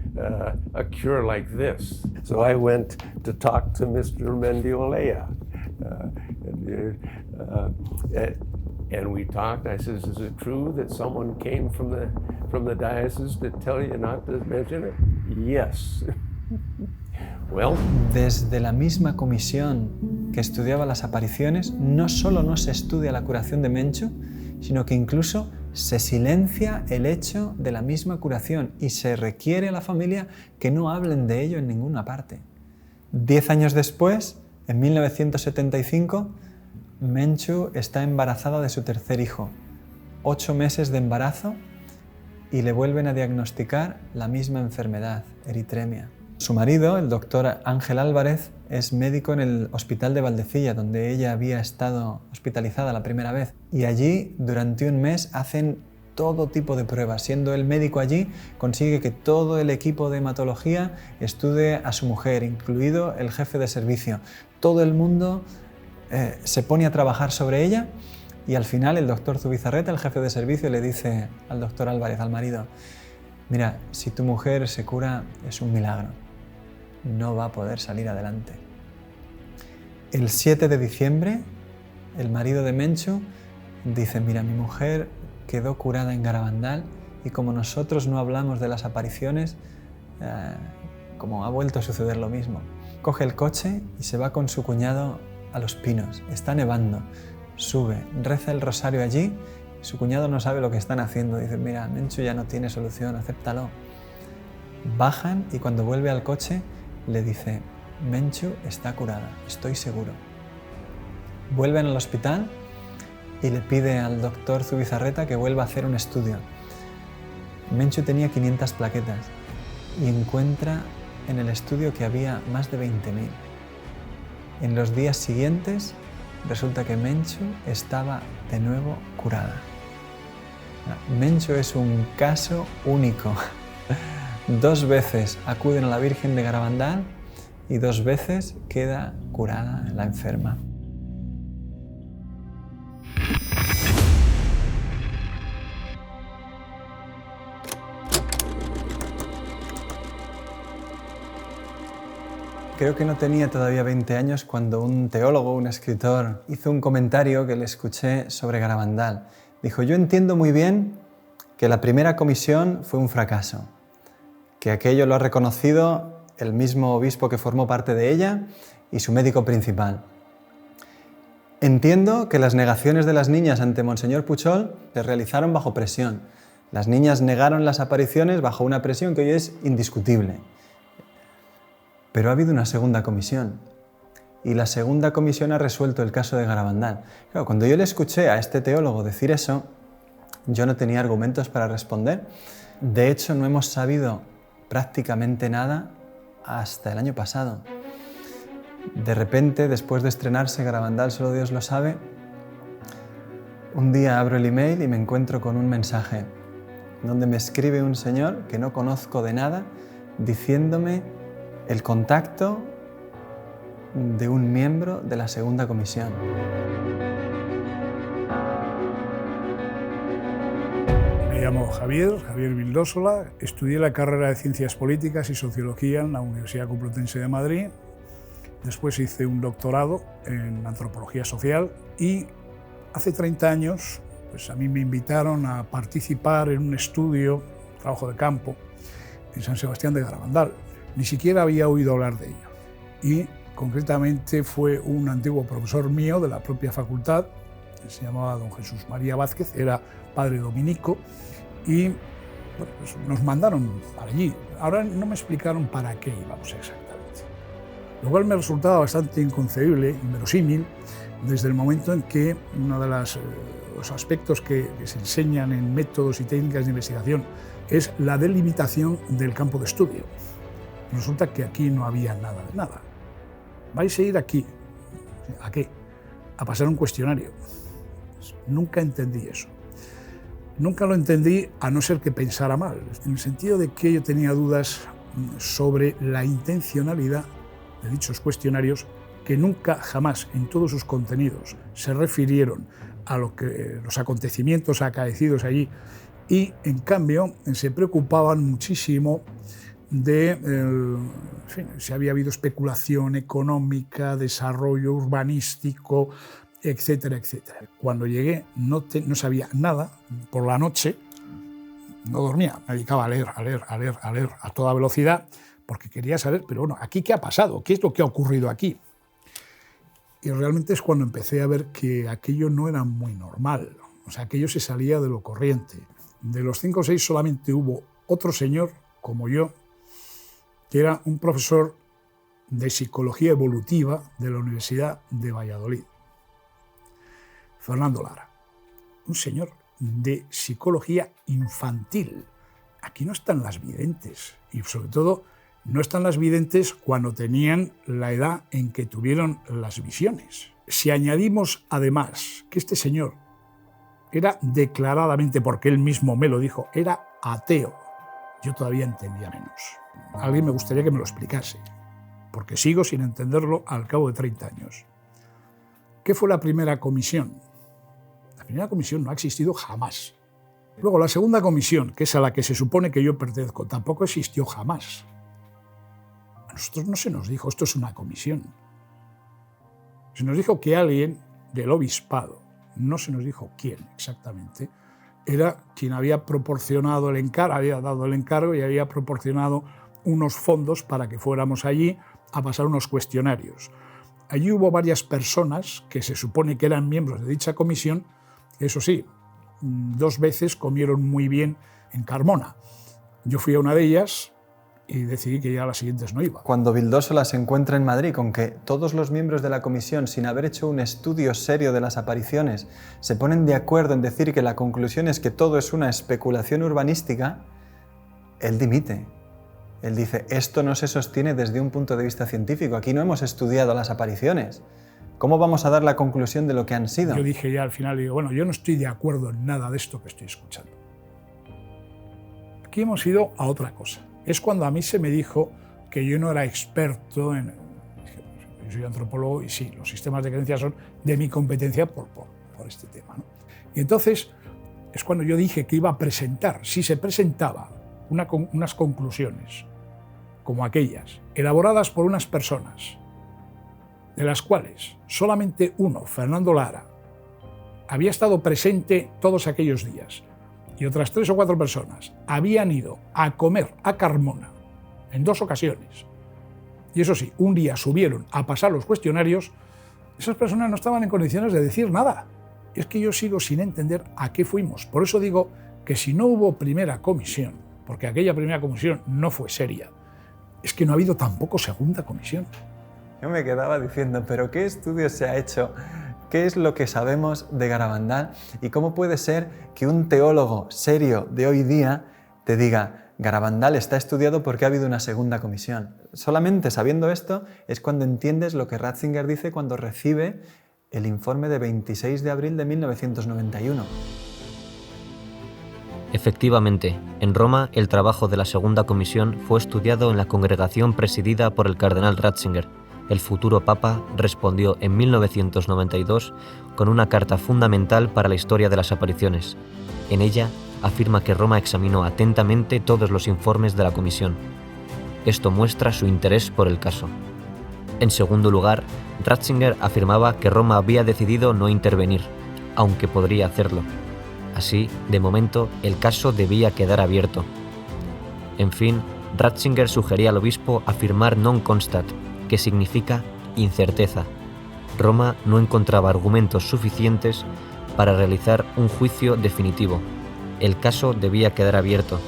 a cure like this. So I went to talk to Mr. Mendiolea. And we talked. I says, is it true that someone came from the diocese to tell you not to mention it? Yes. Well. Desde la misma comisión que estudiaba las apariciones, no solo no se estudia la curación de Menchu, sino que incluso se silencia el hecho de la misma curación y se requiere a la familia que no hablen de ello en ninguna parte. 10 años después, en 1975, Menchu está embarazada de su tercer hijo, 8 meses de embarazo, y le vuelven a diagnosticar la misma enfermedad, eritremia. Su marido, el doctor Ángel Álvarez, es médico en el Hospital de Valdecilla, donde ella había estado hospitalizada la primera vez. Y allí, durante un mes, hacen todo tipo de pruebas. Siendo el médico allí, consigue que todo el equipo de hematología estudie a su mujer, incluido el jefe de servicio. Todo el mundo se pone a trabajar sobre ella y al final el doctor Zubizarreta, el jefe de servicio, le dice al doctor Álvarez, al marido, mira, si tu mujer se cura es un milagro, no va a poder salir adelante. El 7 de diciembre, el marido de Menchu dice, mira, mi mujer quedó curada en Garabandal y como nosotros no hablamos de las apariciones, como ha vuelto a suceder lo mismo. Coge el coche y se va con su cuñado a Los Pinos. Está nevando, sube, reza el rosario allí, su cuñado no sabe lo que están haciendo, dice, mira, Menchu ya no tiene solución, acéptalo. Bajan y cuando vuelve al coche le dice, Menchu está curada, estoy seguro. Vuelven al hospital y le pide al doctor Zubizarreta que vuelva a hacer un estudio. Menchu tenía 500 plaquetas y encuentra en el estudio que había más de 20.000. En los días siguientes resulta que Menchu estaba de nuevo curada. Menchu es un caso único. 2 veces acuden a la Virgen de Garabandal y 2 veces queda curada la enferma. Creo que no tenía todavía 20 años cuando un teólogo, un escritor, hizo un comentario que le escuché sobre Garabandal. Dijo, yo entiendo muy bien que la primera comisión fue un fracaso, que aquello lo ha reconocido el mismo obispo que formó parte de ella y su médico principal. Entiendo que las negaciones de las niñas ante Monseñor Puchol se realizaron bajo presión, Las niñas negaron las apariciones bajo una presión que hoy es indiscutible. Pero ha habido una segunda comisión. Y la segunda comisión ha resuelto el caso de Garabandal. Claro, cuando yo le escuché a este teólogo decir eso, yo no tenía argumentos para responder. De hecho, no hemos sabido prácticamente nada hasta el año pasado. De repente, después de estrenarse Garabandal, solo Dios lo sabe, un día abro el email y me encuentro con un mensaje donde me escribe un señor que no conozco de nada, diciéndome el contacto de un miembro de la segunda comisión. Me llamo Javier Vildósola, estudié la carrera de Ciencias Políticas y Sociología en la Universidad Complutense de Madrid. Después hice un doctorado en Antropología Social y hace 30 años pues a mí me invitaron a participar en un estudio, trabajo de campo, en San Sebastián de Garabandal. Ni siquiera había oído hablar de ello. Y concretamente fue un antiguo profesor mío de la propia facultad, que se llamaba don Jesús María Vázquez, era padre dominico, y bueno, pues nos mandaron para allí. Ahora no me explicaron para qué íbamos exactamente. Lo cual me resultaba bastante inconcebible, inverosímil, desde el momento en que uno de los aspectos que se enseñan en métodos y técnicas de investigación es la delimitación del campo de estudio. Resulta que aquí no había nada de nada. ¿Vais a ir aquí? ¿A qué? A pasar un cuestionario. Nunca entendí eso. Nunca lo entendí a no ser que pensara mal, en el sentido de que yo tenía dudas sobre la intencionalidad de dichos cuestionarios que nunca, jamás, en todos sus contenidos, se refirieron a los acontecimientos acaecidos allí y, en cambio, se preocupaban muchísimo de si había habido especulación económica, desarrollo urbanístico, etcétera, etcétera. Cuando llegué no sabía nada. Por la noche no dormía, me dedicaba a leer a toda velocidad, porque quería saber, pero bueno, ¿aquí qué ha pasado? ¿Qué es lo que ha ocurrido aquí? Y realmente es cuando empecé a ver que aquello no era muy normal, o sea, aquello se salía de lo corriente. De los 5 o 6 solamente hubo otro señor, como yo, que era un profesor de psicología evolutiva de la Universidad de Valladolid, Fernando Lara, un señor de psicología infantil. Aquí no están las videntes, y sobre todo no están las videntes cuando tenían la edad en que tuvieron las visiones. Si añadimos además que este señor era declaradamente, porque él mismo me lo dijo, era ateo, yo todavía entendía menos. Alguien me gustaría que me lo explicase, porque sigo sin entenderlo al cabo de 30 años. ¿Qué fue la primera comisión? La primera comisión no ha existido jamás. Luego, la segunda comisión, que es a la que se supone que yo pertenezco, tampoco existió jamás. A nosotros no se nos dijo, esto es una comisión. Se nos dijo que alguien del obispado, no se nos dijo quién exactamente, era quien había proporcionado el encargo, había dado el encargo y había proporcionado unos fondos para que fuéramos allí a pasar unos cuestionarios. Allí hubo varias personas que se supone que eran miembros de dicha comisión, eso sí, 2 veces comieron muy bien en Carmona. Yo fui a una de ellas y decidí que ya a las siguientes no iba. Cuando Vildósola se encuentra en Madrid con que todos los miembros de la comisión, sin haber hecho un estudio serio de las apariciones, se ponen de acuerdo en decir que la conclusión es que todo es una especulación urbanística, él dimite. Él dice, esto no se sostiene desde un punto de vista científico, aquí no hemos estudiado las apariciones. ¿Cómo vamos a dar la conclusión de lo que han sido? Yo dije ya al final, digo, bueno, yo no estoy de acuerdo en nada de esto que estoy escuchando. Aquí hemos ido a otra cosa. Es cuando a mí se me dijo que yo no era experto en... Yo soy antropólogo y sí, los sistemas de creencias son de mi competencia por este tema, ¿no? Y entonces es cuando yo dije que iba a presentar, si se presentaba unas conclusiones como aquellas, elaboradas por unas personas, de las cuales solamente uno, Fernando Lara, había estado presente todos aquellos días, y otras 3 o 4 personas habían ido a comer a Carmona en 2 ocasiones, y eso sí, un día subieron a pasar los cuestionarios, esas personas no estaban en condiciones de decir nada. Es que yo sigo sin entender a qué fuimos. Por eso digo que si no hubo primera comisión, porque aquella primera comisión no fue seria, es que no ha habido tampoco segunda comisión. Yo me quedaba diciendo, ¿pero qué estudio se ha hecho? ¿Qué es lo que sabemos de Garabandal? ¿Y cómo puede ser que un teólogo serio de hoy día te diga, Garabandal está estudiado porque ha habido una segunda comisión? Solamente sabiendo esto es cuando entiendes lo que Ratzinger dice cuando recibe el informe de 26 de abril de 1991. Efectivamente, en Roma el trabajo de la segunda comisión fue estudiado en la congregación presidida por el cardenal Ratzinger. El futuro papa respondió en 1992 con una carta fundamental para la historia de las apariciones. En ella afirma que Roma examinó atentamente todos los informes de la comisión. Esto muestra su interés por el caso. En segundo lugar, Ratzinger afirmaba que Roma había decidido no intervenir, aunque podría hacerlo. Así, de momento, el caso debía quedar abierto. En fin, Ratzinger sugería al obispo afirmar non constat, que significa incerteza. Roma no encontraba argumentos suficientes para realizar un juicio definitivo. El caso debía quedar abierto.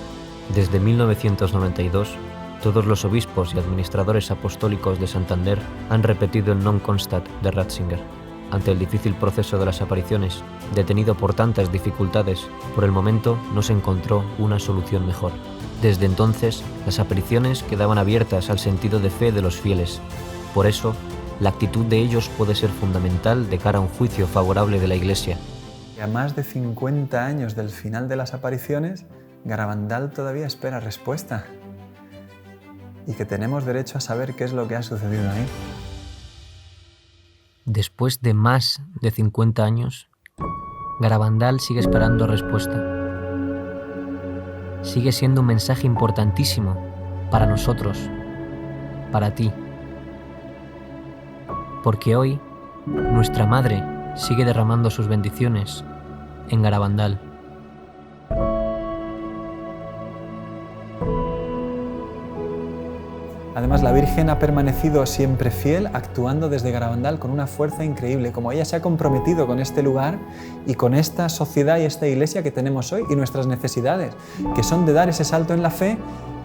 Desde 1992, todos los obispos y administradores apostólicos de Santander han repetido el non constat de Ratzinger. Ante el difícil proceso de las apariciones, detenido por tantas dificultades, por el momento no se encontró una solución mejor. Desde entonces, las apariciones quedaban abiertas al sentido de fe de los fieles. Por eso, la actitud de ellos puede ser fundamental de cara a un juicio favorable de la Iglesia. A más de 50 años del final de las apariciones, Garabandal todavía espera respuesta. Y que tenemos derecho a saber qué es lo que ha sucedido ahí. Después de más de 50 años, Garabandal sigue esperando respuesta. Sigue siendo un mensaje importantísimo para nosotros, para ti. Porque hoy, nuestra Madre sigue derramando sus bendiciones en Garabandal. Además, la Virgen ha permanecido siempre fiel, actuando desde Garabandal con una fuerza increíble, como ella se ha comprometido con este lugar y con esta sociedad y esta iglesia que tenemos hoy y nuestras necesidades, que son de dar ese salto en la fe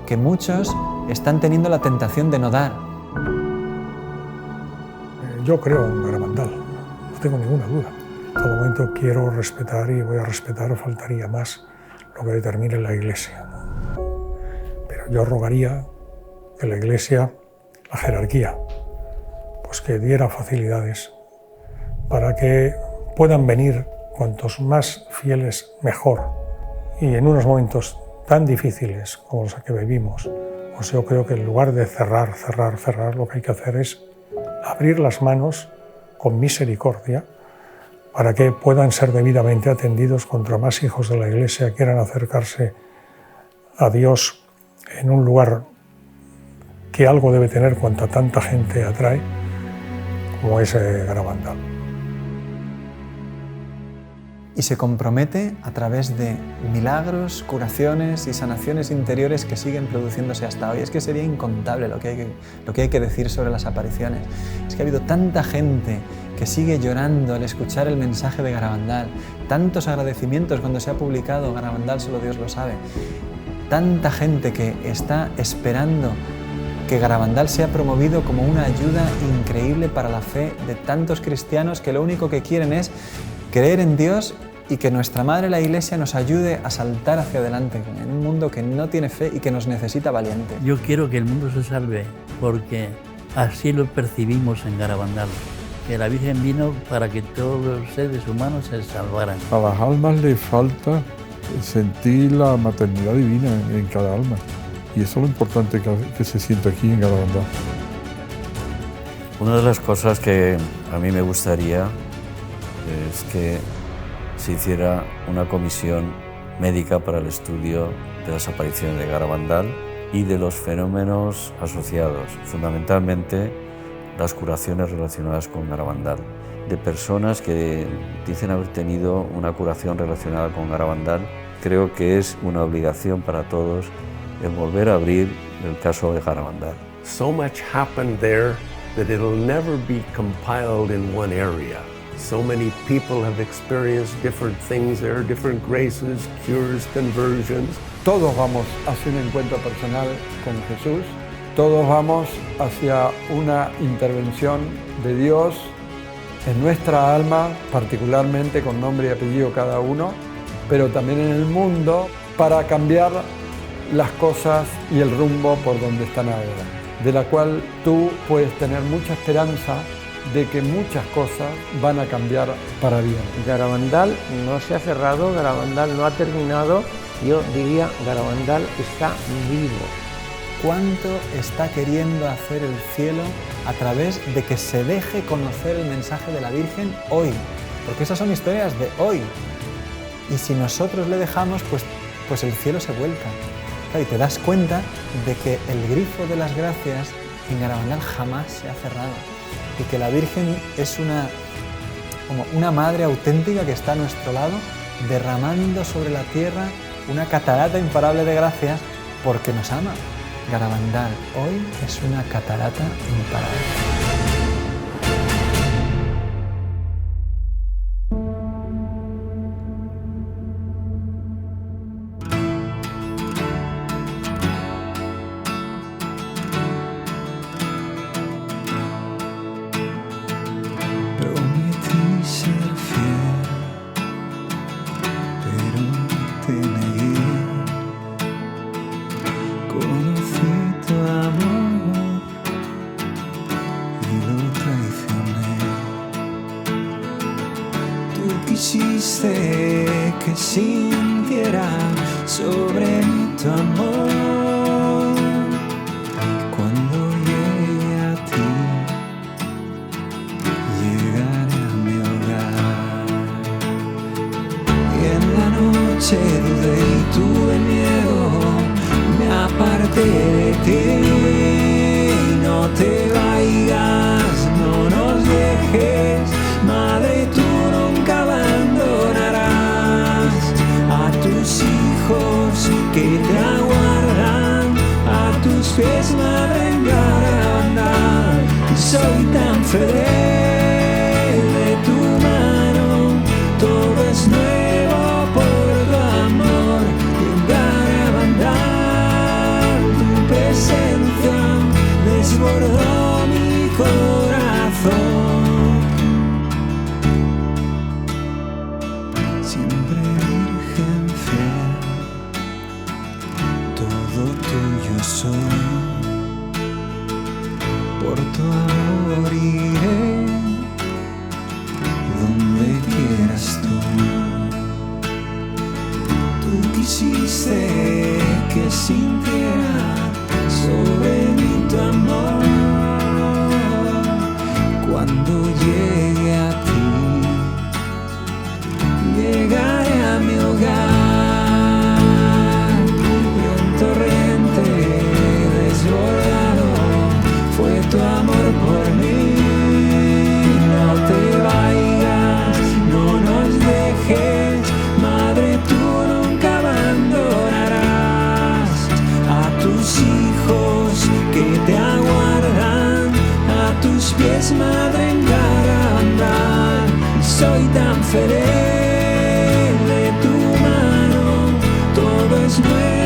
que muchos están teniendo la tentación de no dar. Yo creo en Garabandal, no tengo ninguna duda. En todo momento quiero respetar y voy a respetar, faltaría más, lo que determine la Iglesia. Pero yo rogaría que la Iglesia, la jerarquía, pues que diera facilidades para que puedan venir cuantos más fieles mejor. Y en unos momentos tan difíciles como los que vivimos, pues yo creo que en lugar de cerrar, lo que hay que hacer es abrir las manos con misericordia para que puedan ser debidamente atendidos contra más hijos de la Iglesia quieran acercarse a Dios en un lugar que algo debe tener cuanta tanta gente atrae, como es Garabandal. Y se compromete a través de milagros, curaciones y sanaciones interiores que siguen produciéndose hasta hoy. Es que sería incontable lo que hay que decir sobre las apariciones. Es que ha habido tanta gente que sigue llorando al escuchar el mensaje de Garabandal, tantos agradecimientos cuando se ha publicado Garabandal, solo Dios lo sabe, tanta gente que está esperando que Garabandal sea promovido como una ayuda increíble para la fe de tantos cristianos que lo único que quieren es creer en Dios y que nuestra Madre la Iglesia nos ayude a saltar hacia adelante en un mundo que no tiene fe y que nos necesita valientes. Yo quiero que el mundo se salve porque así lo percibimos en Garabandal, que la Virgen vino para que todos los seres humanos se salvaran. A las almas les falta sentir la maternidad divina en cada alma. Y eso es lo importante que se siente aquí en Garabandal. Una de las cosas que a mí me gustaría es que se hiciera una comisión médica para el estudio de las apariciones de Garabandal y de los fenómenos asociados, fundamentalmente las curaciones relacionadas con Garabandal, de personas que dicen haber tenido una curación relacionada con Garabandal. Creo que es una obligación para todos el volver a abrir el caso de Garabandal. So much happened there that it'll never be compiled in one area. So many people have experienced different things there, different graces, cures, conversions. Todos vamos hacia un encuentro personal con Jesús, todos vamos hacia una intervención de Dios en nuestra alma, particularmente con nombre y apellido cada uno, pero también en el mundo, para cambiar las cosas y el rumbo por donde están ahora, de la cual tú puedes tener mucha esperanza de que muchas cosas van a cambiar para bien. Garabandal no se ha cerrado, Garabandal no ha terminado, yo diría Garabandal está vivo. ¿Cuánto está queriendo hacer el cielo a través de que se deje conocer el mensaje de la Virgen hoy? Porque esas son historias de hoy. Y si nosotros le dejamos, pues el cielo se vuelca. Y te das cuenta de que el grifo de las gracias en Garabandal jamás se ha cerrado. Y que la Virgen es como una madre auténtica que está a nuestro lado, derramando sobre la tierra una catarata imparable de gracias porque nos ama. Garabandal hoy es una catarata imparable. Quisiste que sintiera sobre mí tu amor. Cuando llegue a ti, llegaré a mi hogar. Y en la noche dudé y tuve miedo, me aparté de ti. No te vayas, no nos dejes, Madre, tú nunca abandonarás a tus hijos que te aguardan, a tus pies, Madre, en Garabandal. Soy tan feliz de tu mano, todo es nuevo por tu amor. Y en Garabandal tu presencia desbordó mi corazón. Soy, por tu amor iré donde quieras tú. Tú quisiste que sintiera sobre mí tu amor. Cuando llegue a ti, llegaré a mi hogar. Fue tu amor por mí. No te vayas, no nos dejes, Madre, tú nunca abandonarás a tus hijos que te aguardan, a tus pies, Madre, en Garabandal. Soy tan feliz de tu mano, todo es nuevo.